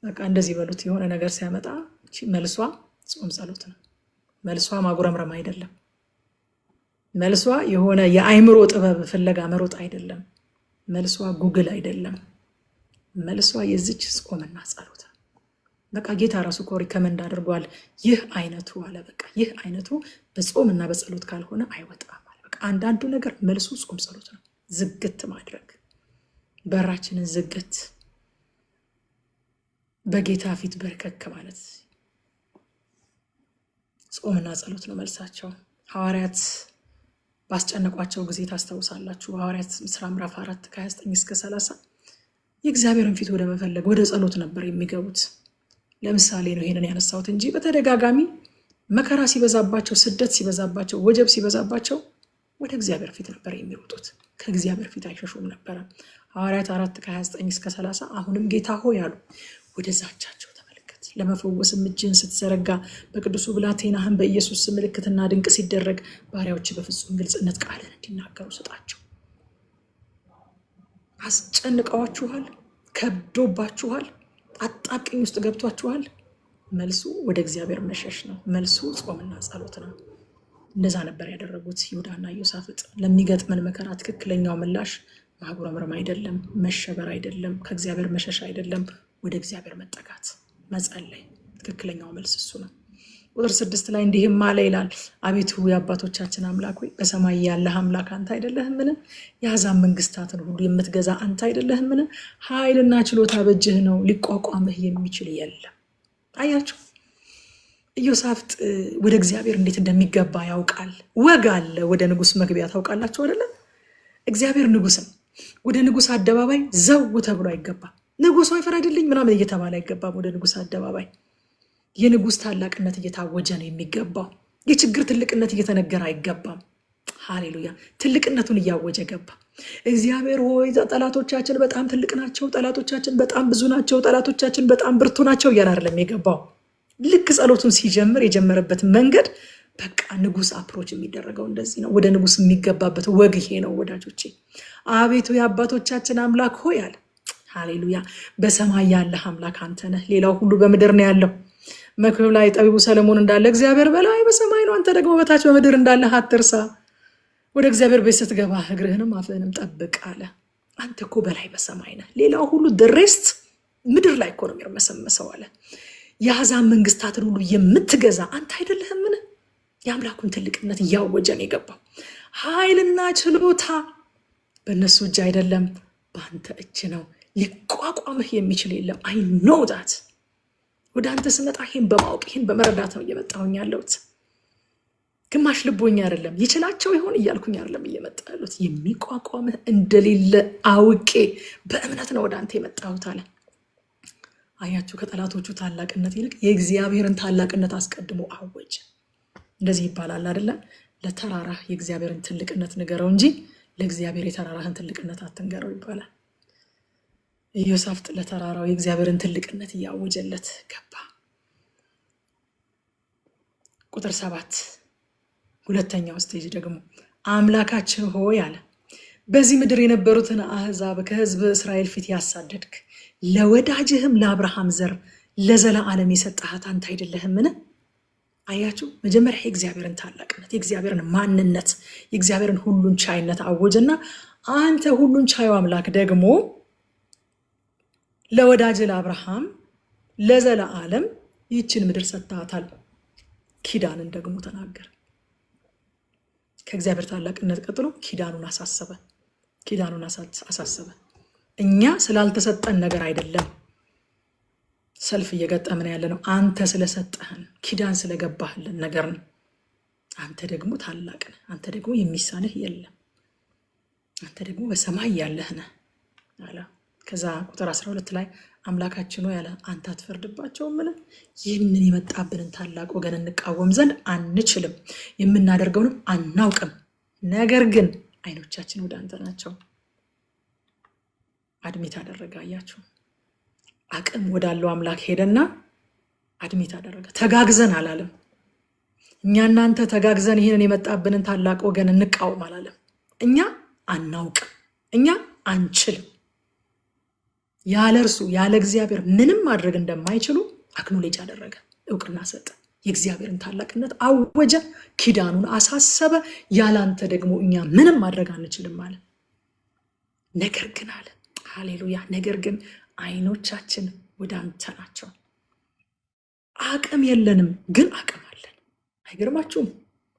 በቃ እንደዚህ በሉት። የሆነ ነገር ሲያመጣ መልሷ ጾም ጸሎት ነው። መልሷ ማጉረምረም አይደለም። መልሷ የሆነ የአይምሮ ጥበብ ፍለጋ መሮጥ አይደለም። መልሷ ጉግል አይደለም። መልሷ የዚች ጾምና ጸሎት። በቃ ጌታ ራሱ እኮ ሪከመንድ አድርጓል። ይህ አይነቱ አለ በቃ ይህ አይነቱ በጾምና በጸሎት ካልሆነ አይወጣም አለ። በቃ አንዳንዱ ነገር መልሱ ጾም ጸሎት ነው። ዝግት ማድረግ፣ በራችንን ዝግት፣ በጌታ ፊት በርከክ ማለት ጾምና ጸሎት ነው መልሳቸው። ሐዋርያት ባስጨነቋቸው ጊዜ ታስታውሳላችሁ። ሐዋርያት ሥራ ምዕራፍ 4 ከ29 እስከ 30 የእግዚአብሔርን ፊት ወደ መፈለግ ወደ ጸሎት ነበር የሚገቡት። ለምሳሌ ነው ይሄንን ያነሳሁት እንጂ በተደጋጋሚ መከራ ሲበዛባቸው፣ ስደት ሲበዛባቸው፣ ወጀብ ሲበዛባቸው ወደ እግዚአብሔር ፊት ነበር የሚሮጡት። ከእግዚአብሔር ፊት አይሸሹም ነበረ። ሐዋርያት 4 ከ29 እስከ 30 አሁንም ጌታ ሆይ አሉ፣ ወደ ዛቻቸው ተመልከት። ለመፈወስም እጅህን ስትዘረጋ በቅዱሱ ብላቴናህም በኢየሱስ ስም ምልክትና ድንቅ ሲደረግ ባሪያዎች በፍጹም ግልጽነት ቃልን እንዲናገሩ ስጣቸው። አስጨንቀዋችኋል፣ ከብዶባችኋል፣ አጣብቂኝ ውስጥ ገብቷችኋል። መልሱ ወደ እግዚአብሔር መሸሽ ነው። መልሱ ጾምና ጸሎት ነው። እንደዛ ነበር ያደረጉት ይሁዳና ኢዮሳፍጥ። ለሚገጥመን መከራ ትክክለኛው ምላሽ ማጉረምረም አይደለም፣ መሸበር አይደለም፣ ከእግዚአብሔር መሸሽ አይደለም፣ ወደ እግዚአብሔር መጠጋት፣ መጸለይ። ትክክለኛው መልስ እሱ ነው። ቁጥር 6 ላይ እንዲህም አለ ይላል፣ አቤቱ የአባቶቻችን አምላክ ሆይ በሰማይ ያለህ አምላክ አንተ አይደለህምን? የአሕዛብ መንግስታትን ሁሉ የምትገዛ አንተ አይደለህምን? ኃይልና ችሎታ በእጅህ ነው፣ ሊቋቋምህ የሚችል የለም። አያችሁ፣ ኢዮሳፍጥ ወደ እግዚአብሔር እንዴት እንደሚገባ ያውቃል። ወግ አለ ወደ ንጉስ መግቢያ። ታውቃላችሁ አይደለ? እግዚአብሔር ንጉስ ነው። ወደ ንጉስ አደባባይ ዘው ተብሎ አይገባም። ንጉሱ አይፈረድልኝ ምናምን እየተባለ አይገባም ወደ ንጉስ አደባባይ። የንጉስ ታላቅነት እየታወጀ ነው የሚገባው። የችግር ትልቅነት እየተነገረ አይገባም። ሃሌሉያ! ትልቅነቱን እያወጀ ገባ። እግዚአብሔር ሆይ ጠላቶቻችን በጣም ትልቅ ናቸው፣ ጠላቶቻችን በጣም ብዙ ናቸው፣ ጠላቶቻችን በጣም ብርቱ ናቸው እያለ አይደለም የገባው። ልክ ጸሎቱን ሲጀምር የጀመረበት መንገድ በቃ ንጉስ አፕሮች የሚደረገው እንደዚህ ነው። ወደ ንጉስ የሚገባበት ወግ ይሄ ነው ወዳጆቼ። አቤቱ የአባቶቻችን አምላክ ሆይ አለ። ሃሌሉያ! በሰማይ ያለህ አምላክ አንተ ነህ፣ ሌላው ሁሉ በምድር ነው ያለው። መክብብ ላይ ጠቢቡ ሰለሞን እንዳለ እግዚአብሔር በላይ በሰማይ ነው፣ አንተ ደግሞ በታች በምድር እንዳለህ አትርሳ። ወደ እግዚአብሔር ቤት ስትገባ እግርህንም አፍህንም ጠብቅ አለ። አንተ እኮ በላይ በሰማይ ነህ፣ ሌላው ሁሉ ድሬስት ምድር ላይ እኮ ነው የሚርመሰመሰው አለ። የአሕዛብ መንግስታትን ሁሉ የምትገዛ አንተ አይደለህምን? የአምላኩን ትልቅነት እያወጀ ነው የገባው። ኃይልና ችሎታ በእነሱ እጅ አይደለም፣ በአንተ እጅ ነው፣ ሊቋቋምህ የሚችል የለም። አይ ኖ ዳት። ወደ አንተ ስመጣ ይህን በማወቅ ይህን በመረዳት ነው እየመጣሁኝ ያለሁት። ግማሽ ልቦኛ አይደለም ይችላቸው ይሆን እያልኩኝ አይደለም እየመጣ ያለሁት። የሚቋቋምህ እንደሌለ አውቄ በእምነት ነው ወደ አንተ የመጣሁት አለ። አያችሁ፣ ከጠላቶቹ ታላቅነት ይልቅ የእግዚአብሔርን ታላቅነት አስቀድሞ አወጀ። እንደዚህ ይባላል አይደለ? ለተራራህ የእግዚአብሔርን ትልቅነት ንገረው እንጂ ለእግዚአብሔር የተራራህን ትልቅነት አትንገረው ይባላል። ኢዮሳፍጥ ለተራራው የእግዚአብሔርን ትልቅነት እያወጀለት ገባ። ቁጥር 7 ሁለተኛው ስቴጅ ደግሞ አምላካችን ሆይ አለ፣ በዚህ ምድር የነበሩትን አሕዛብ ከሕዝብ እስራኤል ፊት ያሳደድክ ለወዳጅህም ለአብርሃም ዘር ለዘላለም የሰጠሃት አንተ አይደለህምን? አያችሁ፣ መጀመሪያ የእግዚአብሔርን ታላቅነት፣ የእግዚአብሔርን ማንነት፣ የእግዚአብሔርን ሁሉን ቻይነት አወጀና አንተ ሁሉን ቻዩ አምላክ ደግሞ ለወዳጅ ለአብርሃም ለዘላለም ይህችን ምድር ሰጥተሃታል። ኪዳንን ደግሞ ተናገር። ከእግዚአብሔር ታላቅነት ቀጥሎ ኪዳኑን አሳሰበ። ኪዳኑን አሳሰበ። እኛ ስላልተሰጠን ነገር አይደለም ሰልፍ እየገጠምን ያለ ነው። አንተ ስለሰጠህን ኪዳን ስለገባህልን ነገር ነው። አንተ ደግሞ ታላቅ ነህ። አንተ ደግሞ የሚሳንህ የለም። አንተ ደግሞ በሰማይ ያለህ ነህ አለ። ከዛ ቁጥር 12 ላይ አምላካችን ሆይ ያለ አንተ አትፈርድባቸውም? ይህንን የመጣብንን ታላቅ ወገን እንቃወም ዘንድ አንችልም፣ የምናደርገውንም አናውቅም። ነገር ግን አይኖቻችን ወደ አንተ ናቸው። አድሚት አደረገ። አያችሁ፣ አቅም ወዳለው አምላክ ሄደና አድሚት አደረገ። ተጋግዘን አላለም። እኛ እናንተ ተጋግዘን ይህንን የመጣብንን ታላቅ ወገን እንቃወም አላለም። እኛ አናውቅም፣ እኛ አንችልም። ያለ እርሱ ያለ እግዚአብሔር ምንም ማድረግ እንደማይችሉ አክኖሌጅ አደረገ፣ እውቅና ሰጠ፣ የእግዚአብሔርን ታላቅነት አወጀ፣ ኪዳኑን አሳሰበ። ያላንተ ደግሞ እኛ ምንም ማድረግ አንችልም አለ። ነገር ግን አለ፣ ሃሌሉያ፣ ነገር ግን አይኖቻችን ወደ አንተ ናቸው። አቅም የለንም ግን አቅም አለን። አይገርማችሁም?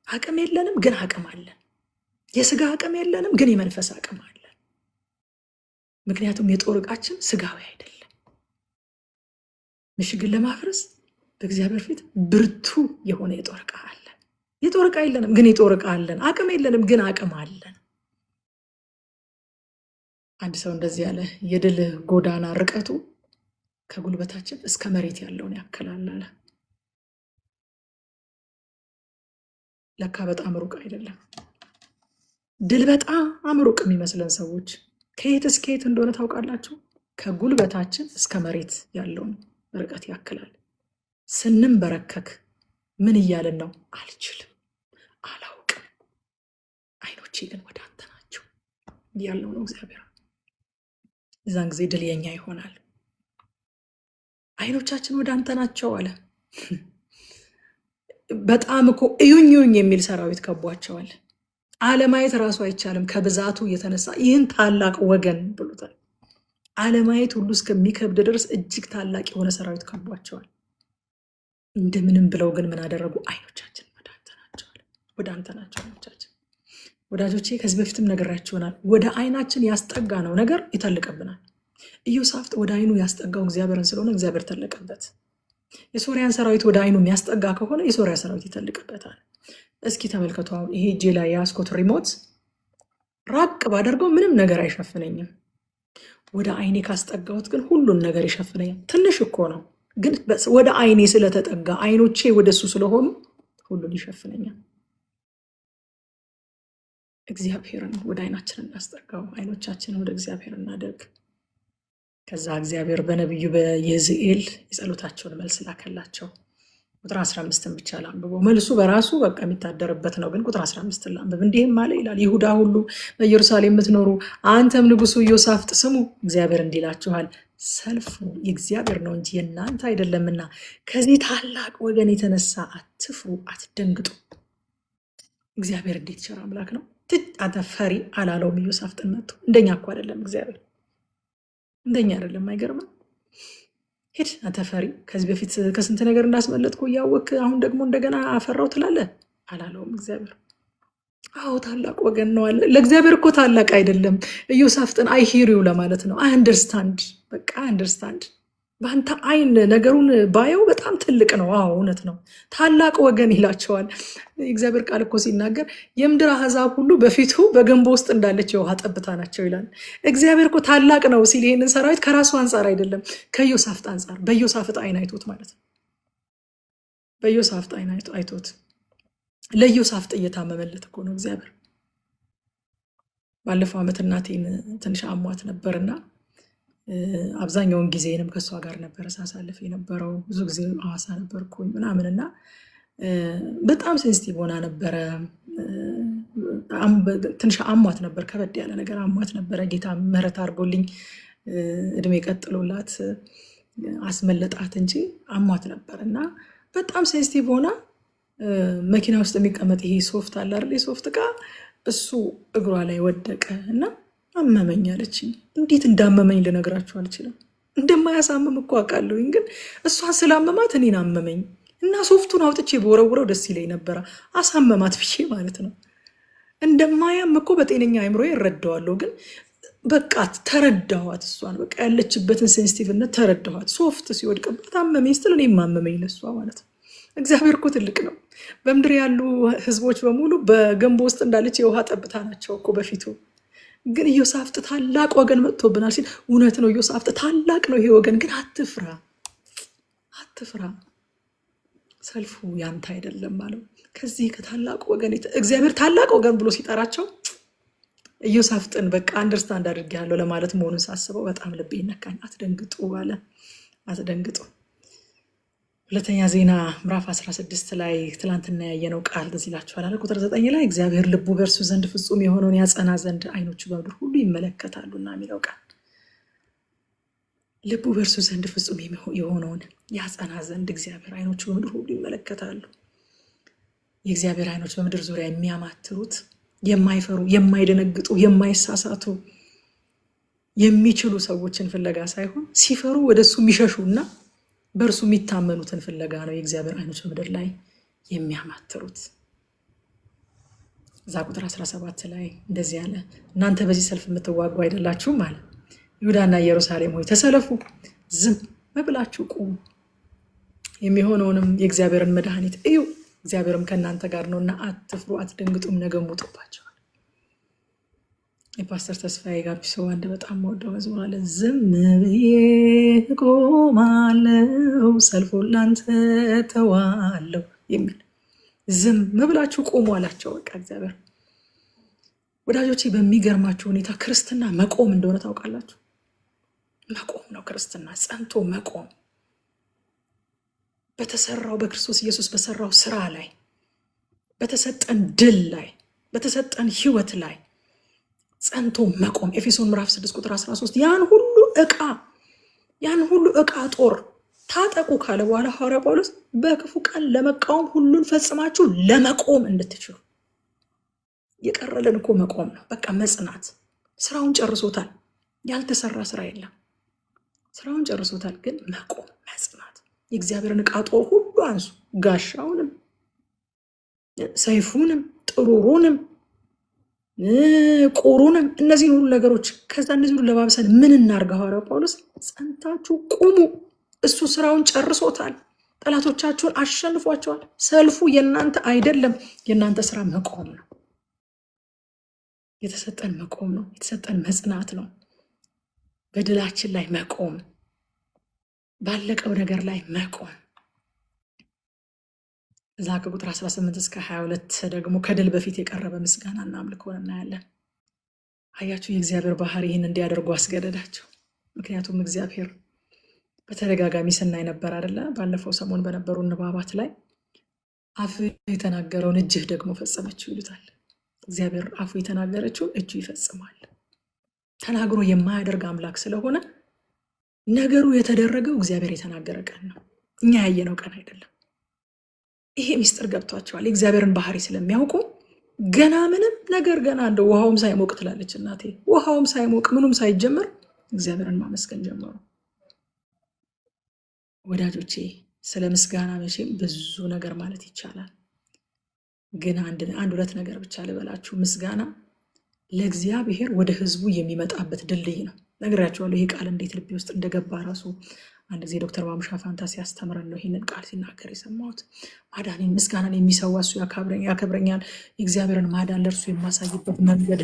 አቅም የለንም ግን አቅም አለን። የስጋ አቅም የለንም ግን የመንፈስ አቅም አለን። ምክንያቱም የጦር ዕቃችን ስጋዊ አይደለም። ምሽግን ለማፍረስ በእግዚአብሔር ፊት ብርቱ የሆነ የጦር ዕቃ አለ። የጦር ዕቃ የለንም ግን የጦር ዕቃ አለን። አቅም የለንም ግን አቅም አለን። አንድ ሰው እንደዚህ ያለ፣ የድል ጎዳና ርቀቱ ከጉልበታችን እስከ መሬት ያለውን ያክላል አለ። ለካ በጣም ሩቅ አይደለም። ድል በጣም ሩቅ የሚመስለን ሰዎች ከየት እስከ የት እንደሆነ ታውቃላችሁ? ከጉልበታችን እስከ መሬት ያለውን ርቀት ያክላል። ስንንበረከክ ምን እያለን ነው? አልችልም፣ አላውቅም፣ አይኖቼ ግን ወደ አንተ ናቸው እያለው ነው እግዚአብሔር። እዛን ጊዜ ድል የኛ ይሆናል። አይኖቻችን ወደ አንተ ናቸው አለ። በጣም እኮ እዩኝ የሚል ሰራዊት ከቧቸዋል። አለማየት ራሱ አይቻልም ከብዛቱ የተነሳ ይህን ታላቅ ወገን ብሎታል። አለማየት ሁሉ እስከሚከብድ ድረስ እጅግ ታላቅ የሆነ ሰራዊት ከቧቸዋል። እንደምንም ብለው ግን ምን አደረጉ? አይኖቻችን ወደ አንተ ናቸው አለ። ወደ አንተ ናቸው አይኖቻችን። ወዳጆቼ ከዚህ በፊትም ነግራችሁናል። ወደ አይናችን ያስጠጋ ነው ነገር ይተልቅብናል። ኢዮሳፍጥ ወደ አይኑ ያስጠጋው እግዚአብሔርን ስለሆነ እግዚአብሔር ተለቀበት። የሶሪያን ሰራዊት ወደ አይኑ የሚያስጠጋ ከሆነ የሶሪያ ሰራዊት ይተልቅበታል። እስኪ ተመልከቱ። አሁን ይሄ እጄ ላይ ያስኮት ሪሞት ራቅ ባደርገው ምንም ነገር አይሸፍነኝም። ወደ አይኔ ካስጠጋሁት ግን ሁሉን ነገር ይሸፍነኛል። ትንሽ እኮ ነው፣ ግን ወደ አይኔ ስለተጠጋ አይኖቼ ወደሱ ስለሆኑ ሁሉን ይሸፍነኛል። እግዚአብሔርን ወደ አይናችን እናስጠጋው፣ አይኖቻችንን ወደ እግዚአብሔር እናደርግ። ከዛ እግዚአብሔር በነቢዩ በየዝኤል የጸሎታቸውን መልስ ላከላቸው። ቁጥር 15 ብቻ ላንብበው። መልሱ በራሱ በቃ የሚታደርበት ነው፣ ግን ቁጥር 15 ላንብብ። እንዲህም አለ ይላል፣ ይሁዳ ሁሉ በኢየሩሳሌም የምትኖሩ አንተም ንጉሱ ኢዮሳፍጥ ስሙ፣ እግዚአብሔር እንዲላችኋል፣ ሰልፉ የእግዚአብሔር ነው እንጂ የእናንተ አይደለምና ከዚህ ታላቅ ወገን የተነሳ አትፍሩ፣ አትደንግጡ። እግዚአብሔር እንዴት ቸር አምላክ ነው! አንተ ፈሪ አላለውም ኢዮሳፍጥን መጥቶ። እንደኛ እኮ አይደለም እግዚአብሔር፣ እንደኛ አይደለም። አይገርምም? ሂድ አንተ ፈሪ፣ ከዚህ በፊት ከስንት ነገር እንዳስመለጥኩ እያወቅ አሁን ደግሞ እንደገና አፈራው ትላለህ አላለውም እግዚአብሔር። አዎ ታላቅ ወገን ነው አለ። ለእግዚአብሔር እኮ ታላቅ አይደለም። ኢዮሳፍጥን አይ ሂር ዩ ለማለት ነው። አይ አንደርስታንድ፣ በቃ አንደርስታንድ። በአንተ አይን ነገሩን ባየው በጣም ትልቅ ነው። አዎ እውነት ነው፣ ታላቅ ወገን ይላቸዋል። የእግዚአብሔር ቃል እኮ ሲናገር የምድር አሕዛብ ሁሉ በፊቱ በገንቦ ውስጥ እንዳለች የውሃ ጠብታ ናቸው ይላል። እግዚአብሔር እኮ ታላቅ ነው ሲል ይህንን ሰራዊት ከራሱ አንጻር አይደለም፣ ከኢዮሳፍጥ አንጻር፣ በኢዮሳፍጥ አይን አይቶት ማለት ነው። በኢዮሳፍጥ አይን አይቶት ለኢዮሳፍጥ እየታመመለት እኮ ነው እግዚአብሔር። ባለፈው ዓመት እናቴን ትንሽ አሟት ነበርና አብዛኛውን ጊዜንም ከእሷ ጋር ነበረ ሳሳልፍ የነበረው። ብዙ ጊዜ ሐዋሳ ነበርኩኝ ምናምንና በጣም ሴንሲቲቭ ሆና ነበረ። ትንሽ አሟት ነበር፣ ከበድ ያለ ነገር አሟት ነበረ። ጌታ ምሕረት አድርጎልኝ እድሜ ቀጥሎላት አስመለጣት እንጂ አሟት ነበር እና በጣም ሴንሲቲቭ ሆና መኪና ውስጥ የሚቀመጥ ይሄ ሶፍት አለ አይደል? ሶፍት ዕቃ እሱ እግሯ ላይ ወደቀ እና አመመኝ አለችኝ። እንዴት እንዳመመኝ ልነግራችሁ አልችልም። እንደማያሳምም እኮ አውቃለሁኝ፣ ግን እሷን ስላመማት እኔን አመመኝ እና ሶፍቱን አውጥቼ በወረውረው ደስ ይለኝ ነበረ። አሳመማት ብዬ ማለት ነው። እንደማያም እኮ በጤነኛ አይምሮ እረዳዋለሁ፣ ግን በቃ ተረዳኋት። እሷን በቃ ያለችበትን ሴንሲቲቭነት ተረዳኋት። ሶፍት ሲወድቅባት አመመኝ ስትል እኔም አመመኝ ለሷ ማለት ነው። እግዚአብሔር እኮ ትልቅ ነው። በምድር ያሉ ህዝቦች በሙሉ በገንቦ ውስጥ እንዳለች የውሃ ጠብታ ናቸው እኮ በፊቱ። ግን ኢዮሳፍጥ ታላቅ ወገን መጥቶብናል ሲል እውነት ነው። ኢዮሳፍጥ ታላቅ ነው ይሄ ወገን፣ ግን አትፍራ፣ ሰልፉ ያንተ አይደለም አለው። ከዚህ ከታላቅ ወገን እግዚአብሔር ታላቅ ወገን ብሎ ሲጠራቸው ኢዮሳፍጥን በቃ አንደርስታንድ አድርጌያለሁ ለማለት መሆኑን ሳስበው በጣም ልቤ ይነካኝ። አትደንግጡ አለ፣ አትደንግጡ። ሁለተኛ ዜና ምዕራፍ 16 ላይ ትላንትና ያየነው ቃል ትዝ ይላችኋል አለ። ቁጥር 9 ላይ እግዚአብሔር ልቡ በእርሱ ዘንድ ፍጹም የሆነውን ያጸና ዘንድ ዓይኖቹ በምድር ሁሉ ይመለከታሉና የሚለው ቃል ልቡ በእርሱ ዘንድ ፍጹም የሆነውን ያጸና ዘንድ እግዚአብሔር ዓይኖቹ በምድር ሁሉ ይመለከታሉ። የእግዚአብሔር ዓይኖች በምድር ዙሪያ የሚያማትሩት የማይፈሩ፣ የማይደነግጡ፣ የማይሳሳቱ የሚችሉ ሰዎችን ፍለጋ ሳይሆን ሲፈሩ ወደሱ የሚሸሹና በእርሱ የሚታመኑትን ፍለጋ ነው የእግዚአብሔር ዓይኖች በምድር ላይ የሚያማትሩት። እዛ ቁጥር 17 ላይ እንደዚህ አለ፣ እናንተ በዚህ ሰልፍ የምትዋጉ አይደላችሁም አለ። ይሁዳና ኢየሩሳሌም ሆይ ተሰለፉ፣ ዝም ብላችሁ ቁሙ፣ የሚሆነውንም የእግዚአብሔርን መድኃኒት እዩ፣ እግዚአብሔርም ከእናንተ ጋር ነውና አትፍሩ፣ አትደንግጡም፣ ነገም ውጡባቸዋል። የፓስተር ተስፋዬ ጋቢሶ አንድ በጣም ወደው መዝሙር አለ፣ ዝም ብዬ እቆማለሁ፣ ሰልፉን ላንተ ተዋለሁ የሚል ዝም ብላችሁ ቁሙ አላቸው። በቃ እግዚአብሔር ወዳጆቼ፣ በሚገርማችሁ ሁኔታ ክርስትና መቆም እንደሆነ ታውቃላችሁ። መቆም ነው ክርስትና፣ ጸንቶ መቆም በተሰራው በክርስቶስ ኢየሱስ በሰራው ስራ ላይ፣ በተሰጠን ድል ላይ፣ በተሰጠን ህይወት ላይ ጸንቶ መቆም። ኤፌሶን ምዕራፍ 6 ቁጥር 13 ያን ሁሉ ዕቃ ጦር ታጠቁ ካለ በኋላ ሐዋርያ ጳውሎስ በክፉ ቀን ለመቃወም ሁሉን ፈጽማችሁ ለመቆም እንድትችሉ። የቀረልን እኮ መቆም ነው። በቃ መጽናት። ስራውን ጨርሶታል። ያልተሰራ ስራ የለም። ስራውን ጨርሶታል። ግን መቆም፣ መጽናት። የእግዚአብሔርን ዕቃ ጦር ሁሉ አንሱ። ጋሻውንም፣ ሰይፉንም፣ ጥሩሩንም፣ ቁሩንም፣ እነዚህን ሁሉ ነገሮች ከዛ እነዚህ ሁሉ ለባብሰን ምን እናርጋ? ሐዋርያው ጳውሎስ ጸንታችሁ ቁሙ። እሱ ስራውን ጨርሶታል። ጠላቶቻችሁን አሸንፏቸዋል። ሰልፉ የእናንተ አይደለም። የእናንተ ስራ መቆም ነው። የተሰጠን መቆም ነው። የተሰጠን መጽናት ነው። በድላችን ላይ መቆም፣ ባለቀው ነገር ላይ መቆም። እዛ ከቁጥር 18 እስከ 22 ደግሞ ከድል በፊት የቀረበ ምስጋናና አምልኮን እናያለን። አያችሁ፣ የእግዚአብሔር ባህሪ ይህን እንዲያደርጉ አስገደዳቸው። ምክንያቱም እግዚአብሔር በተደጋጋሚ ስናይ ነበር አይደለ? ባለፈው ሰሞን በነበሩ ንባባት ላይ አፍ የተናገረውን እጅህ ደግሞ ፈጸመችው ይሉታል። እግዚአብሔር አፉ የተናገረችውን እጁ ይፈጽማል። ተናግሮ የማያደርግ አምላክ ስለሆነ ነገሩ የተደረገው እግዚአብሔር የተናገረ ቀን ነው፣ እኛ ያየነው ቀን አይደለም። ይሄ ሚስጥር ገብቷቸዋል። የእግዚአብሔርን ባህሪ ስለሚያውቁ ገና ምንም ነገር ገና እንደ ውሃውም ሳይሞቅ ትላለች እናቴ፣ ውሃውም ሳይሞቅ ምኑም ሳይጀመር እግዚአብሔርን ማመስገን ጀመሩ። ወዳጆቼ፣ ስለ ምስጋና መቼም ብዙ ነገር ማለት ይቻላል። ግን አንድ ሁለት ነገር ብቻ ልበላችሁ። ምስጋና ለእግዚአብሔር ወደ ህዝቡ የሚመጣበት ድልድይ ነው። ነግራችኋለሁ። ይሄ ቃል እንዴት ልቤ ውስጥ እንደገባ ራሱ አንድ ጊዜ ዶክተር ማሙሻ ፋንታ ሲያስተምረን ነው ይህንን ቃል ሲናገር የሰማሁት። ማዳንን ምስጋናን የሚሰዋ እሱ ያከብረኛል፣ የእግዚአብሔርን ማዳን ለእርሱ የማሳይበት መንገድ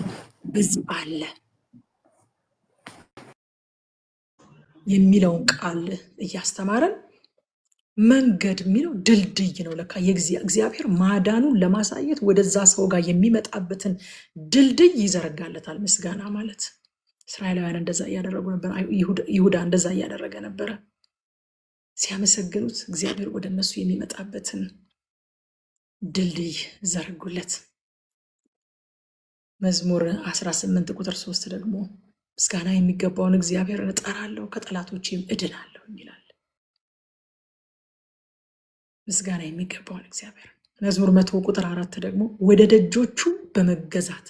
በዚህ አለ የሚለውን ቃል እያስተማረን መንገድ የሚለው ድልድይ ነው። ለካ እግዚአብሔር ማዳኑን ለማሳየት ወደዛ ሰው ጋር የሚመጣበትን ድልድይ ይዘረጋለታል። ምስጋና ማለት እስራኤላውያን እንደዛ እያደረጉ ነበር። ይሁዳ እንደዛ እያደረገ ነበረ። ሲያመሰግኑት እግዚአብሔር ወደ እነሱ የሚመጣበትን ድልድይ ዘረጉለት። መዝሙር 18 ቁጥር 3 ደግሞ ምስጋና የሚገባውን እግዚአብሔርን እጠራለሁ ከጠላቶቼም እድናለሁ ይላል። ምስጋና የሚገባውን እግዚአብሔር። መዝሙር 100 ቁጥር 4 ደግሞ ወደ ደጆቹ በመገዛት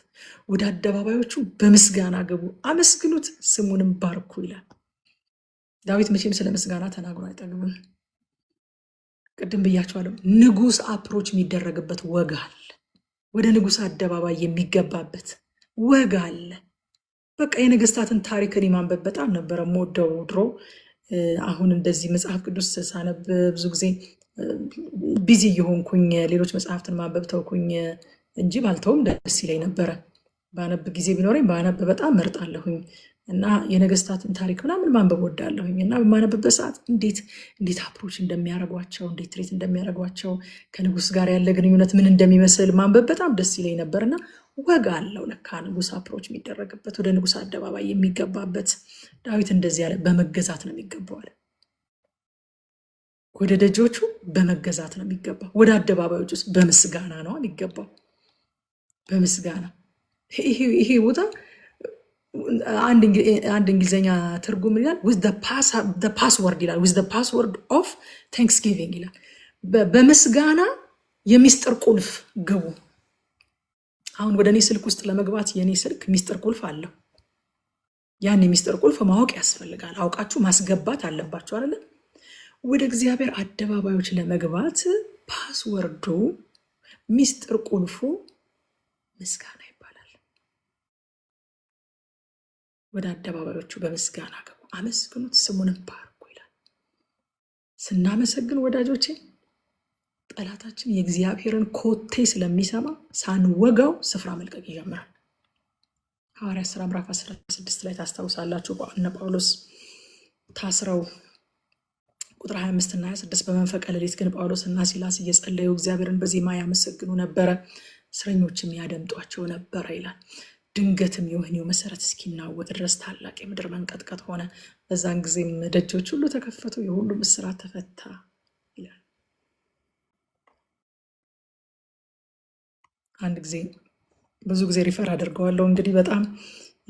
ወደ አደባባዮቹ በምስጋና ግቡ፣ አመስግኑት፣ ስሙንም ባርኩ ይላል። ዳዊት መቼም ስለ ምስጋና ተናግሮ አይጠግብም። ቅድም ብያቸዋለሁ። ንጉሥ አፕሮች የሚደረግበት ወግ አለ። ወደ ንጉሥ አደባባይ የሚገባበት ወግ አለ። በቃ የነገስታትን ታሪክን ማንበብ በጣም ነበረ የምወደው ድሮ። አሁን እንደዚህ መጽሐፍ ቅዱስ ሳነብ ብዙ ጊዜ ቢዚ የሆንኩኝ ሌሎች መጽሐፍትን ማንበብ ተውኩኝ እንጂ ባልተውም ደስ ይለኝ ነበረ። ባነብ ጊዜ ቢኖረኝ ባነብ በጣም መርጣለሁኝ እና የነገስታትን ታሪክ ምናምን ማንበብ ወዳለሁኝ እና በማነብበት ሰዓት እንዴት አፕሮች እንደሚያደርጓቸው እንዴት ትሬት እንደሚያደርጓቸው ከንጉስ ጋር ያለ ግንኙነት ምን እንደሚመስል ማንበብ በጣም ደስ ይለኝ ነበርና ወግ አለው ለካ ንጉስ አፕሮች የሚደረግበት ወደ ንጉስ አደባባይ የሚገባበት። ዳዊት እንደዚህ ያለ በመገዛት ነው የሚገባው አለ። ወደ ደጆቹ በመገዛት ነው የሚገባው። ወደ አደባባዮች ውስጥ በምስጋና ነው የሚገባው። በምስጋና ይሄ ቦታ አንድ እንግሊዝኛ ትርጉም ይላል with the password ይላል with the password of thanksgiving ይላል። በምስጋና የሚስጥር ቁልፍ ግቡ። አሁን ወደ እኔ ስልክ ውስጥ ለመግባት የኔ ስልክ ሚስጥር ቁልፍ አለው። ያን የሚስጥር ቁልፍ ማወቅ ያስፈልጋል። አውቃችሁ ማስገባት አለባችሁ አይደል? ወደ እግዚአብሔር አደባባዮች ለመግባት ፓስወርዱ ሚስጥር ቁልፉ ምስጋና ይባላል። ወደ አደባባዮቹ በምስጋና ገቡ፣ አመስግኑት፣ ስሙንም ባርኩ ይላል። ስናመሰግን ወዳጆቼ ጠላታችን የእግዚአብሔርን ኮቴ ስለሚሰማ ሳንወጋው ስፍራ መልቀቅ ይጀምራል። ሐዋርያት ሥራ ምዕራፍ 16 ላይ ታስታውሳላችሁ። እነ ጳውሎስ ታስረው ቁጥር 25 እና 26 በመንፈቀ ሌሊት ግን ጳውሎስ እና ሲላስ እየጸለዩ እግዚአብሔርን በዜማ ያመሰግኑ ነበረ፣ እስረኞችም ያደምጧቸው ነበረ ይላል። ድንገትም የወህኒው መሰረት እስኪናወጥ ድረስ ታላቅ የምድር መንቀጥቀጥ ሆነ። በዛን ጊዜም ደጆች ሁሉ ተከፈቱ፣ የሁሉም እስራት ተፈታ ይላል። አንድ ጊዜ ብዙ ጊዜ ሪፈር አድርገዋለሁ። እንግዲህ በጣም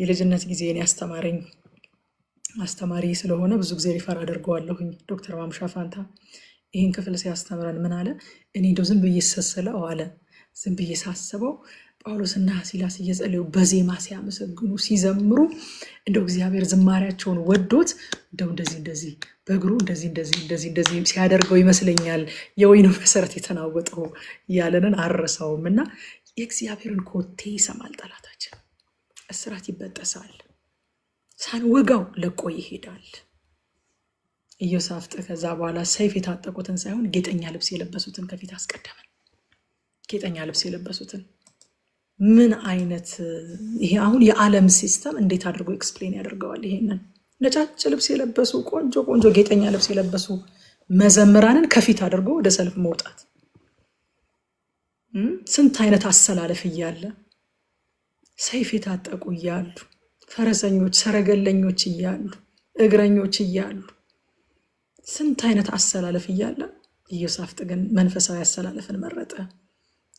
የልጅነት ጊዜን ያስተማረኝ አስተማሪ ስለሆነ ብዙ ጊዜ ሪፈር አድርገዋለሁኝ። ዶክተር ማሙሻ ፋንታ ይህን ክፍል ሲያስተምረን ምን አለ? እኔ እንደው ዝም ብዬ ስስለው አለ ዝም ብዬ ሳስበው ጳውሎስና ሲላስ እየጸለዩ በዜማ ሲያመሰግኑ ሲዘምሩ እንደው እግዚአብሔር ዝማሪያቸውን ወዶት እንደው እንደዚህ በእግሩ እንደዚህ ሲያደርገው ይመስለኛል የወይኑ መሰረት የተናወጠው እያለንን አረሳውም። እና የእግዚአብሔርን ኮቴ ይሰማል ጠላታችን። እስራት ይበጠሳል፣ ሳንወጋው ለቆ ይሄዳል። ኢዮሳፍጥ ከዛ በኋላ ሰይፍ የታጠቁትን ሳይሆን ጌጠኛ ልብስ የለበሱትን ከፊት አስቀደመን። ጌጠኛ ልብስ የለበሱትን ምን አይነት ይሄ አሁን የዓለም ሲስተም እንዴት አድርጎ ኤክስፕሌን ያደርገዋል? ይሄንን ነጫጭ ልብስ የለበሱ ቆንጆ ጌጠኛ ልብስ የለበሱ መዘምራንን ከፊት አድርጎ ወደ ሰልፍ መውጣት ስንት አይነት አሰላለፍ እያለ ሰይፍ የታጠቁ እያሉ ፈረሰኞች ሰረገለኞች እያሉ እግረኞች እያሉ ስንት አይነት አሰላለፍ እያለ ኢዮሳፍጥ ግን መንፈሳዊ አሰላለፍን መረጠ።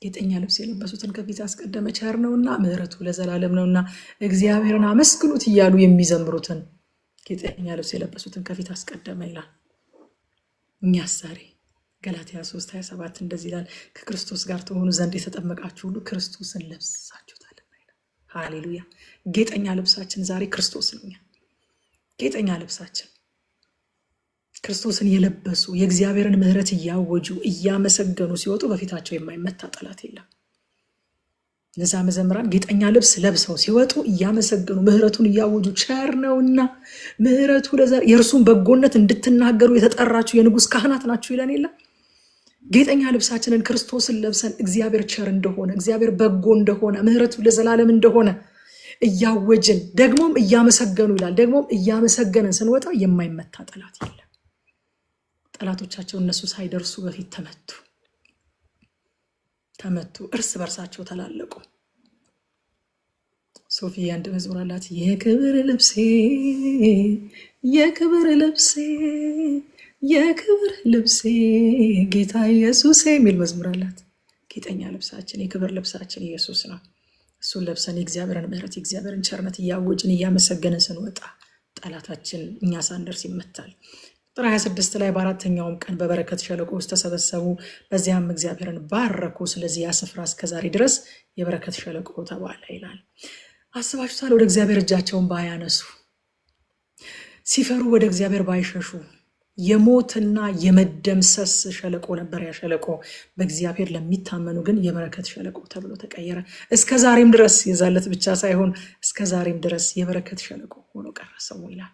ጌጠኛ ልብስ የለበሱትን ከፊት አስቀደመ። ቸር ነውና ምሕረቱ ለዘላለም ነውና እግዚአብሔርን አመስግኑት እያሉ የሚዘምሩትን ጌጠኛ ልብስ የለበሱትን ከፊት አስቀደመ ይላል። እኛስ ዛሬ ገላትያ 3:27 እንደዚህ ይላል፣ ከክርስቶስ ጋር ተሆኑ ዘንድ የተጠመቃችሁ ሁሉ ክርስቶስን ለብሳችሁታልና ይላል። ሃሌሉያ። ጌጠኛ ልብሳችን ዛሬ ክርስቶስ ነው። ጌጠኛ ልብሳችን ክርስቶስን የለበሱ የእግዚአብሔርን ምሕረት እያወጁ እያመሰገኑ ሲወጡ በፊታቸው የማይመታ ጠላት የለም። እነዛ መዘምራን ጌጠኛ ልብስ ለብሰው ሲወጡ እያመሰገኑ ምሕረቱን እያወጁ ቸር ነውና ምሕረቱ የእርሱን በጎነት እንድትናገሩ የተጠራችሁ የንጉሥ ካህናት ናችሁ ይለን የለም። ጌጠኛ ልብሳችንን ክርስቶስን ለብሰን እግዚአብሔር ቸር እንደሆነ እግዚአብሔር በጎ እንደሆነ ምሕረቱ ለዘላለም እንደሆነ እያወጅን ደግሞም እያመሰገኑ ይላል። ደግሞም እያመሰገንን ስንወጣ የማይመታ ጠላት የለም። ጠላቶቻቸው እነሱ ሳይደርሱ በፊት ተመቱ፣ እርስ በርሳቸው ተላለቁ። ሶፊያ አንድ መዝሙር አላት፣ የክብር ልብሴ የክብር ልብሴ ጌታ ኢየሱስ የሚል መዝሙር አላት። ጌጠኛ ልብሳችን የክብር ልብሳችን ኢየሱስ ነው። እሱን ለብሰን የእግዚአብሔርን ምሕረት የእግዚአብሔርን ቸርነት እያወጅን እያመሰገንን ስንወጣ ጠላታችን እኛ ሳንደርስ ይመታል። ቁጥር 26 ላይ በአራተኛውም ቀን በበረከት ሸለቆ ውስጥ ተሰበሰቡ፣ በዚያም እግዚአብሔርን ባረኩ። ስለዚህ ያ ስፍራ እስከዛሬ ድረስ የበረከት ሸለቆ ተባለ ይላል። አስባችሁታል? ወደ እግዚአብሔር እጃቸውን ባያነሱ፣ ሲፈሩ ወደ እግዚአብሔር ባይሸሹ የሞትና የመደምሰስ ሸለቆ ነበር ያ ሸለቆ። በእግዚአብሔር ለሚታመኑ ግን የበረከት ሸለቆ ተብሎ ተቀየረ። እስከ ዛሬም ድረስ የዛለት ብቻ ሳይሆን እስከ ዛሬም ድረስ የበረከት ሸለቆ ሆኖ ቀረሰው ይላል።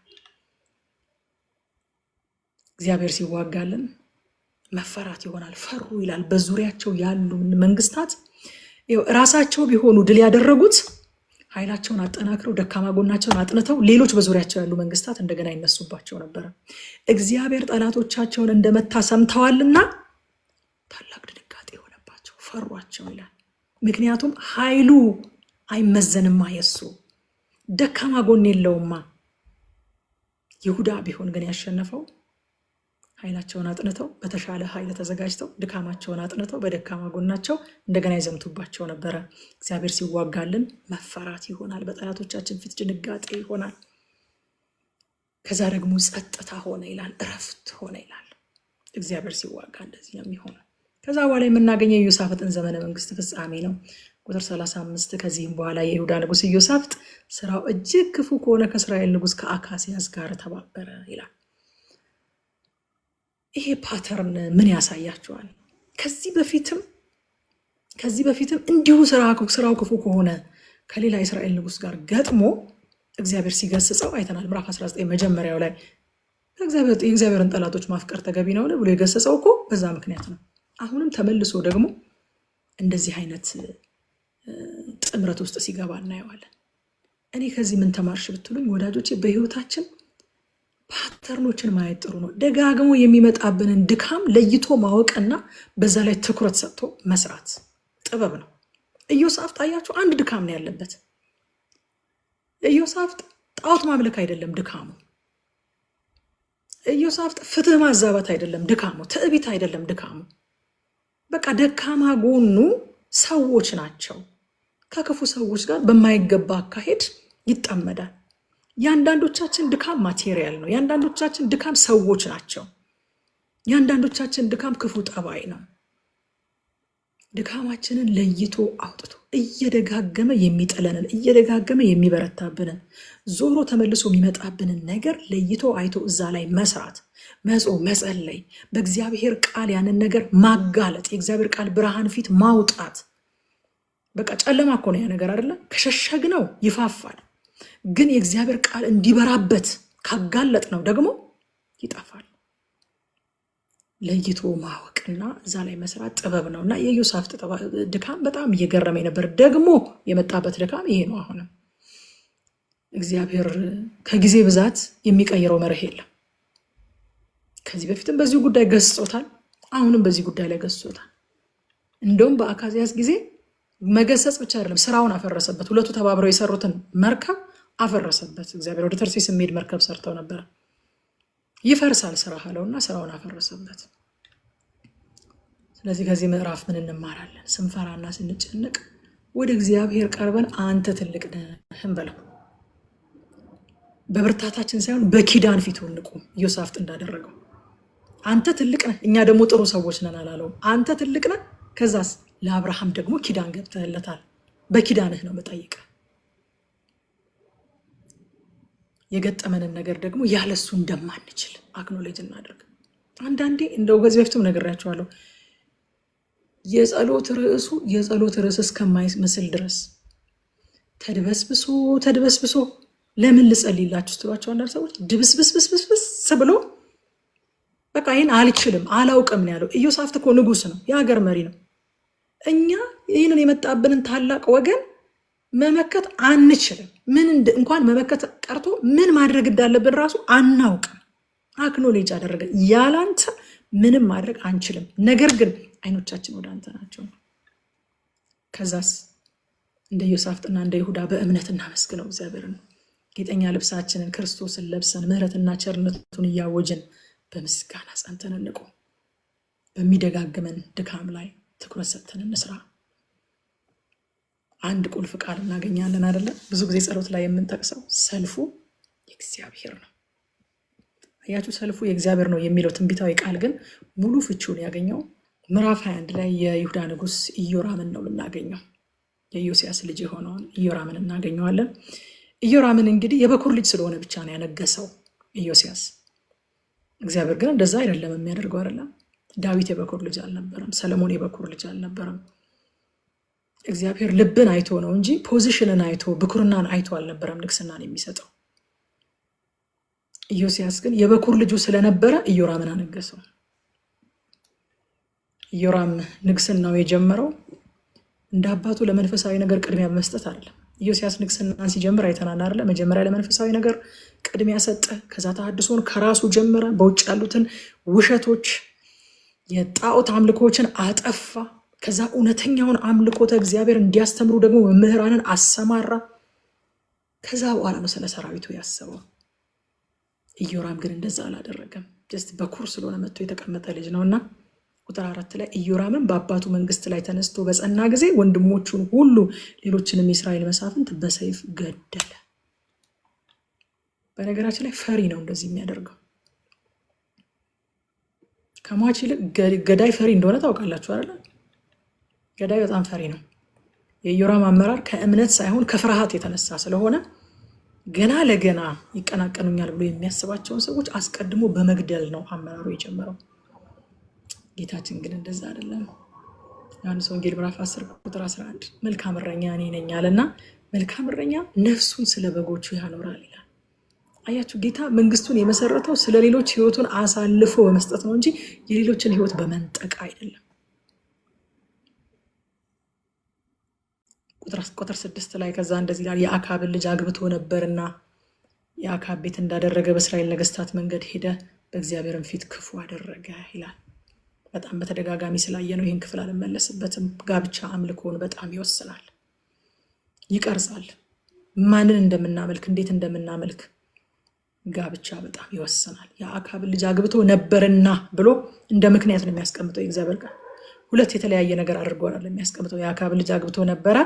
እግዚአብሔር ሲዋጋልን መፈራት ይሆናል። ፈሩ ይላል። በዙሪያቸው ያሉ መንግስታት ራሳቸው ቢሆኑ ድል ያደረጉት ኃይላቸውን አጠናክረው ደካማ ጎናቸውን አጥንተው ሌሎች በዙሪያቸው ያሉ መንግስታት እንደገና ይነሱባቸው ነበረ። እግዚአብሔር ጠላቶቻቸውን እንደመታ ሰምተዋልና ታላቅ ድንጋጤ ሆነባቸው፣ ፈሯቸው ይላል። ምክንያቱም ኃይሉ አይመዘንማ፣ የሱ ደካማ ጎን የለውማ። ይሁዳ ቢሆን ግን ያሸነፈው ኃይላቸውን አጥንተው በተሻለ ኃይል ተዘጋጅተው ድካማቸውን አጥንተው በደካማ ጎናቸው እንደገና ይዘምቱባቸው ነበረ። እግዚአብሔር ሲዋጋልን መፈራት ይሆናል፣ በጠላቶቻችን ፊት ድንጋጤ ይሆናል። ከዛ ደግሞ ጸጥታ ሆነ ይላል፣ እረፍት ሆነ ይላል። እግዚአብሔር ሲዋጋ እንደዚህ ነው የሚሆነው። ከዛ በኋላ የምናገኘው የኢዮሳፍጥን ዘመነ መንግስት ፍጻሜ ነው። ቁጥር 35 ከዚህም በኋላ የይሁዳ ንጉስ ኢዮሳፍጥ ስራው እጅግ ክፉ ከሆነ ከእስራኤል ንጉስ ከአካሲያስ ጋር ተባበረ ይላል። ይሄ ፓተርን ምን ያሳያቸዋል? ከዚህ በፊትም እንዲሁ ስራው ክፉ ከሆነ ከሌላ የእስራኤል ንጉስ ጋር ገጥሞ እግዚአብሔር ሲገስጸው አይተናል። ምዕራፍ 19 መጀመሪያው ላይ የእግዚአብሔርን ጠላቶች ማፍቀር ተገቢ ነው ብሎ የገሰጸው እኮ በዛ ምክንያት ነው። አሁንም ተመልሶ ደግሞ እንደዚህ አይነት ጥምረት ውስጥ ሲገባ እናየዋለን። እኔ ከዚህ ምን ተማርሽ ብትሉኝ ወዳጆቼ፣ በህይወታችን ፓተርኖችን ማየት ጥሩ ነው። ደጋግሞ የሚመጣብንን ድካም ለይቶ ማወቅና በዛ ላይ ትኩረት ሰጥቶ መስራት ጥበብ ነው። ኢዮሳፍጥ አያችሁ፣ አንድ ድካም ነው ያለበት። ኢዮሳፍጥ ጣዖት ማምለክ አይደለም ድካሙ። ኢዮሳፍጥ ፍትህ ማዛባት አይደለም ድካሙ። ትዕቢት አይደለም ድካሙ። በቃ ደካማ ጎኑ ሰዎች ናቸው። ከክፉ ሰዎች ጋር በማይገባ አካሄድ ይጠመዳል። የአንዳንዶቻችን ድካም ማቴሪያል ነው። የአንዳንዶቻችን ድካም ሰዎች ናቸው። የአንዳንዶቻችን ድካም ክፉ ጠባይ ነው። ድካማችንን ለይቶ አውጥቶ እየደጋገመ የሚጥለንን እየደጋገመ የሚበረታብንን ዞሮ ተመልሶ የሚመጣብንን ነገር ለይቶ አይቶ እዛ ላይ መስራት፣ መጾም፣ መጸለይ፣ በእግዚአብሔር ቃል ያንን ነገር ማጋለጥ፣ የእግዚአብሔር ቃል ብርሃን ፊት ማውጣት። በቃ ጨለማ እኮ ነው ያ ነገር አይደለ? ከሸሸግነው ይፋፋል። ግን የእግዚአብሔር ቃል እንዲበራበት ካጋለጥ ነው ደግሞ ይጠፋል። ለይቶ ማወቅና እዛ ላይ መስራት ጥበብ ነው። እና የኢዮሳፍጥ ድካም በጣም እየገረመኝ ነበር። ደግሞ የመጣበት ድካም ይሄ ነው። አሁንም እግዚአብሔር ከጊዜ ብዛት የሚቀይረው መርህ የለም። ከዚህ በፊትም በዚህ ጉዳይ ገስጾታል። አሁንም በዚህ ጉዳይ ላይ ገስጾታል። እንደውም በአካዝያስ ጊዜ መገሰጽ ብቻ አይደለም፣ ስራውን አፈረሰበት። ሁለቱ ተባብረው የሰሩትን መርከብ አፈረሰበት። እግዚአብሔር ወደ ተርሴስ የሚሄድ መርከብ ሰርተው ነበር። ይፈርሳል ስራ አለውና ስራውን አፈረሰበት። ስለዚህ ከዚህ ምዕራፍ ምን እንማራለን? ስንፈራና ስንጨነቅ ወደ እግዚአብሔር ቀርበን አንተ ትልቅ ነህ እንበለው። በብርታታችን ሳይሆን በኪዳን ፊቱ እንቁም። ኢዮሳፍጥ እንዳደረገው አንተ ትልቅ ነህ፣ እኛ ደግሞ ጥሩ ሰዎች ነን አላለውም። አንተ ትልቅ ነህ። ከዛስ ለአብርሃም ደግሞ ኪዳን ገብተህለታል። በኪዳንህ ነው መጠይቀ የገጠመንን ነገር ደግሞ ያለሱ እንደማንችል አክኖሌጅ እናደርግ። አንዳንዴ እንደው ከዚህ በፊትም ነግሬያቸዋለሁ። የጸሎት ርዕስ እስከማይመስል ድረስ ተድበስብሶ ለምን ልጸልይላችሁ ስትሏቸው አንዳንድ ሰዎች ድብስብስብስብስ ብሎ በቃ ይህን አልችልም አላውቅም ነው ያለው። ኢዮሳፍጥ እኮ ንጉስ ነው፣ የሀገር መሪ ነው። እኛ ይህንን የመጣብንን ታላቅ ወገን መመከት አንችልም። እንኳን መመከት ቀርቶ ምን ማድረግ እንዳለብን ራሱ አናውቅም። አክኖሌጅ አደረገ። ያላንተ ምንም ማድረግ አንችልም፣ ነገር ግን አይኖቻችን ወደ አንተ ናቸው። ከዛስ እንደ ኢዮሳፍጥና እንደ ይሁዳ በእምነት እናመስግነው እግዚአብሔርን። ጌጠኛ ልብሳችንን ክርስቶስን ለብሰን ምሕረትና ቸርነቱን እያወጅን በምስጋና ጸንተን እንቁም። በሚደጋግመን ድካም ላይ ትኩረት ሰጥተን እንስራ። አንድ ቁልፍ ቃል እናገኛለን አይደለ? ብዙ ጊዜ ጸሎት ላይ የምንጠቅሰው ሰልፉ የእግዚአብሔር ነው። አያችሁ፣ ሰልፉ የእግዚአብሔር ነው የሚለው ትንቢታዊ ቃል ግን ሙሉ ፍቺውን ያገኘው ምዕራፍ 21 ላይ የይሁዳ ንጉስ ኢዮራምን ነው የምናገኘው። የኢዮስያስ ልጅ የሆነውን ኢዮራምን እናገኘዋለን። ኢዮራምን እንግዲህ የበኩር ልጅ ስለሆነ ብቻ ነው ያነገሰው ኢዮስያስ። እግዚአብሔር ግን እንደዛ አይደለም የሚያደርገው አይደለም። ዳዊት የበኩር ልጅ አልነበረም። ሰለሞን የበኩር ልጅ አልነበረም። እግዚአብሔር ልብን አይቶ ነው እንጂ ፖዚሽንን አይቶ ብኩርናን አይቶ አልነበረም ንግስናን የሚሰጠው። ኢዮስያስ ግን የበኩር ልጁ ስለነበረ ኢዮራምን አነገሰው። ኢዮራም ንግስናው የጀመረው እንደ አባቱ ለመንፈሳዊ ነገር ቅድሚያ በመስጠት አይደለም። ኢዮስያስ ንግስናን ሲጀምር አይተናል አይደለ? መጀመሪያ ለመንፈሳዊ ነገር ቅድሚያ ሰጠ። ከዛ ተሐድሶን ከራሱ ጀመረ። በውጭ ያሉትን ውሸቶች፣ የጣዖት አምልኮችን አጠፋ። ከዛ እውነተኛውን አምልኮተ እግዚአብሔር እንዲያስተምሩ ደግሞ መምህራንን አሰማራ። ከዛ በኋላ ነው ስለ ሰራዊቱ ያሰበው። ኢዮራም ግን እንደዛ አላደረገም። ጀስት በኩር ስለሆነ መጥቶ የተቀመጠ ልጅ ነውና ቁጥር 4 ላይ ኢዮራምን በአባቱ መንግስት ላይ ተነስቶ በጸና ጊዜ ወንድሞቹን ሁሉ ሌሎችንም የእስራኤል መሳፍንት በሰይፍ ገደለ። በነገራችን ላይ ፈሪ ነው እንደዚህ የሚያደርገው። ከሟች ይልቅ ገዳይ ፈሪ እንደሆነ ታውቃላችሁ አይደለ? ገዳይ በጣም ፈሪ ነው። የኢዮራም አመራር ከእምነት ሳይሆን ከፍርሃት የተነሳ ስለሆነ ገና ለገና ይቀናቀኑኛል ብሎ የሚያስባቸውን ሰዎች አስቀድሞ በመግደል ነው አመራሩ የጀመረው። ጌታችን ግን እንደዛ አይደለም። ዮሐንስ ወንጌል ምዕራፍ 10 ቁጥር 11 መልካም እረኛ እኔ ነኝ አለና መልካም እረኛ ነፍሱን ስለ በጎቹ ያኖራል ይላል። አያችሁ፣ ጌታ መንግስቱን የመሰረተው ስለ ሌሎች ህይወቱን አሳልፎ በመስጠት ነው እንጂ የሌሎችን ህይወት በመንጠቅ አይደለም። ቁጥር 6 ላይ ከዛ እንደዚህ ይላል፣ የአካብን ልጅ አግብቶ ነበርና የአካብ ቤት እንዳደረገ በእስራኤል ነገስታት መንገድ ሄደ፣ በእግዚአብሔርም ፊት ክፉ አደረገ ይላል። በጣም በተደጋጋሚ ስላየነው ይህን ክፍል አልመለስበትም። ጋብቻ አምልኮን በጣም ይወስናል፣ ይቀርጻል። ማንን እንደምናመልክ እንዴት እንደምናመልክ ጋብቻ በጣም ይወስናል። የአካብን ልጅ አግብቶ ነበርና ብሎ እንደ ምክንያት ነው የሚያስቀምጠው የእግዚአብሔር ቃል። ሁለት የተለያየ ነገር አድርጎናል የሚያስቀምጠው። የአካብን ልጅ አግብቶ ነበረ፣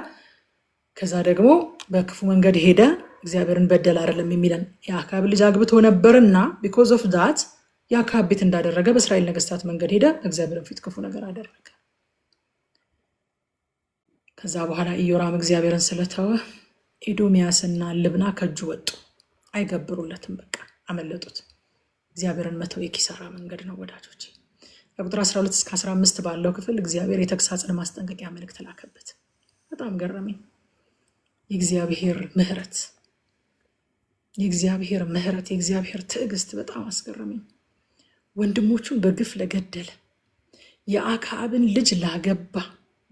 ከዛ ደግሞ በክፉ መንገድ ሄደ፣ እግዚአብሔርን በደል አይደለም የሚለን። የአካብን ልጅ አግብቶ ነበርና ቢኮዝ ኦፍ ዳት የአካብ ቤት እንዳደረገ በእስራኤል ነገስታት መንገድ ሄደ፣ እግዚአብሔርን ፊት ክፉ ነገር አደረገ። ከዛ በኋላ ኢዮራም እግዚአብሔርን ስለተወ ኤዶሚያስና ልብና ከእጁ ወጡ፣ አይገብሩለትም። በቃ አመለጡት። እግዚአብሔርን መተው የኪሳራ መንገድ ነው ወዳጆች። ከቁጥር 12 እስከ 15 ባለው ክፍል እግዚአብሔር የተግሳጽን ማስጠንቀቂያ መልእክት ላከበት። በጣም ገረመኝ። የእግዚአብሔር ምህረት፣ የእግዚአብሔር ትዕግስት በጣም አስገረመኝ። ወንድሞቹን በግፍ ለገደለ፣ የአክዓብን ልጅ ላገባ፣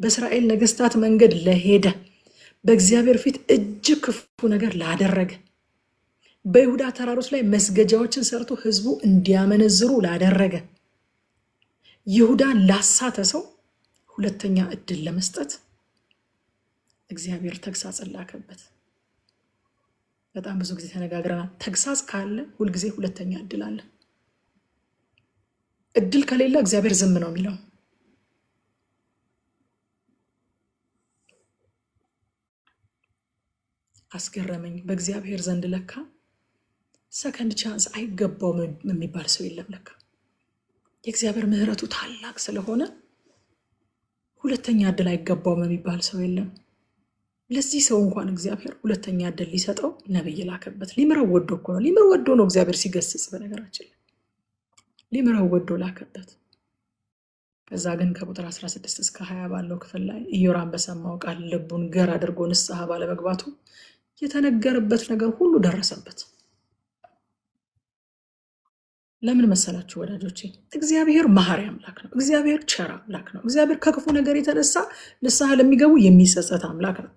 በእስራኤል ነገስታት መንገድ ለሄደ፣ በእግዚአብሔር ፊት እጅግ ክፉ ነገር ላደረገ፣ በይሁዳ ተራሮች ላይ መስገጃዎችን ሰርቶ ህዝቡ እንዲያመነዝሩ ላደረገ፣ ይሁዳን ላሳተ ሰው ሁለተኛ እድል ለመስጠት እግዚአብሔር ተግሳጽን ላከበት። በጣም ብዙ ጊዜ ተነጋግረናል። ተግሳጽ ካለ ሁልጊዜ ሁለተኛ እድል አለ። እድል ከሌለ እግዚአብሔር ዝም ነው የሚለው። አስገረመኝ። በእግዚአብሔር ዘንድ ለካ ሰከንድ ቻንስ አይገባውም የሚባል ሰው የለም። ለካ የእግዚአብሔር ምህረቱ ታላቅ ስለሆነ ሁለተኛ እድል አይገባውም የሚባል ሰው የለም። ለዚህ ሰው እንኳን እግዚአብሔር ሁለተኛ እድል ሊሰጠው ነብይ ላከበት። ሊምረው ወዶ እኮ ነው። ሊምረው ወዶ ነው እግዚአብሔር ሲገስጽ። በነገራችን ሊምረው ወዶ ላከበት። ከዛ ግን ከቁጥር 16 እስከ 20 ባለው ክፍል ላይ ኢዮራም በሰማው ቃል ልቡን ገር አድርጎ ንስሐ ባለመግባቱ የተነገረበት ነገር ሁሉ ደረሰበት። ለምን መሰላችሁ ወዳጆቼ? እግዚአብሔር መሐሪ አምላክ ነው። እግዚአብሔር ቸር አምላክ ነው። እግዚአብሔር ከክፉ ነገር የተነሳ ንስሐ ለሚገቡ የሚጸጸት አምላክ ነው።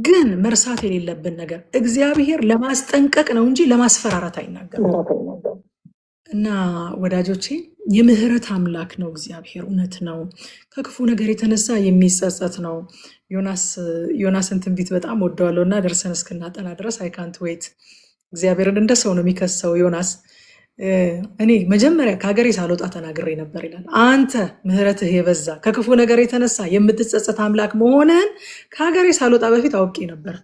ግን መርሳት የሌለብን ነገር እግዚአብሔር ለማስጠንቀቅ ነው እንጂ ለማስፈራራት አይናገርም። እና ወዳጆቼ የምህረት አምላክ ነው እግዚአብሔር። እውነት ነው። ከክፉ ነገር የተነሳ የሚጸጸት ነው። ዮናስን ትንቢት በጣም ወደዋለሁ እና ደርሰን እስክናጠና ድረስ አይካንት ወይት። እግዚአብሔርን እንደ ሰው ነው የሚከሰው ዮናስ። እኔ መጀመሪያ ከሀገሬ ሳልወጣ ተናግሬ ነበር ይላል። አንተ ምህረትህ የበዛ ከክፉ ነገር የተነሳ የምትጸጸት አምላክ መሆንህን ከሀገሬ ሳልወጣ በፊት አውቄ ነበር።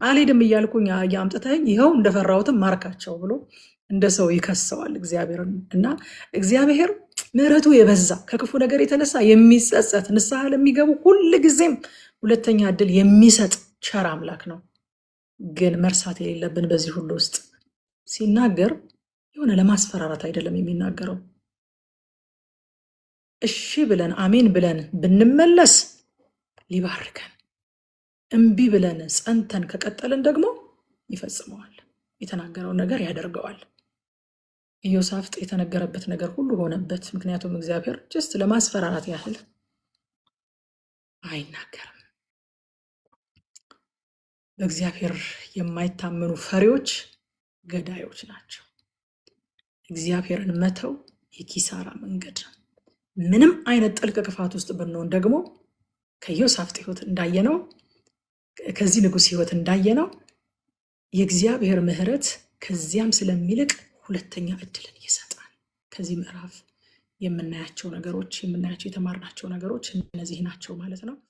አልሄድም እያልኩኝ አምጥተኸኝ ይኸው እንደፈራሁትም ማርካቸው ብሎ እንደ ሰው ይከሰዋል እግዚአብሔርን። እና እግዚአብሔር ምህረቱ የበዛ ከክፉ ነገር የተነሳ የሚጸጸት ንስሐ ለሚገቡ ሁል ጊዜም ሁለተኛ እድል የሚሰጥ ቸር አምላክ ነው። ግን መርሳት የሌለብን በዚህ ሁሉ ውስጥ ሲናገር የሆነ ለማስፈራራት አይደለም የሚናገረው። እሺ ብለን አሜን ብለን ብንመለስ ሊባርከን፣ እምቢ ብለን ጸንተን ከቀጠልን ደግሞ ይፈጽመዋል። የተናገረውን ነገር ያደርገዋል። ኢዮሳፍጥ የተነገረበት ነገር ሁሉ ሆነበት። ምክንያቱም እግዚአብሔር ጀስት ለማስፈራራት ያህል አይናገርም። በእግዚአብሔር የማይታመኑ ፈሪዎች ገዳዮች ናቸው። እግዚአብሔርን መተው የኪሳራ መንገድ ነው። ምንም አይነት ጥልቅ ክፋት ውስጥ ብንሆን ደግሞ ከኢዮሳፍጥ ሕይወት እንዳየነው ከዚህ ንጉሥ ሕይወት እንዳየነው የእግዚአብሔር ምሕረት ከዚያም ስለሚልቅ ሁለተኛ እድልን ይሰጣል። ከዚህ ምዕራፍ የምናያቸው የተማርናቸው ነገሮች እነዚህ ናቸው ማለት ነው።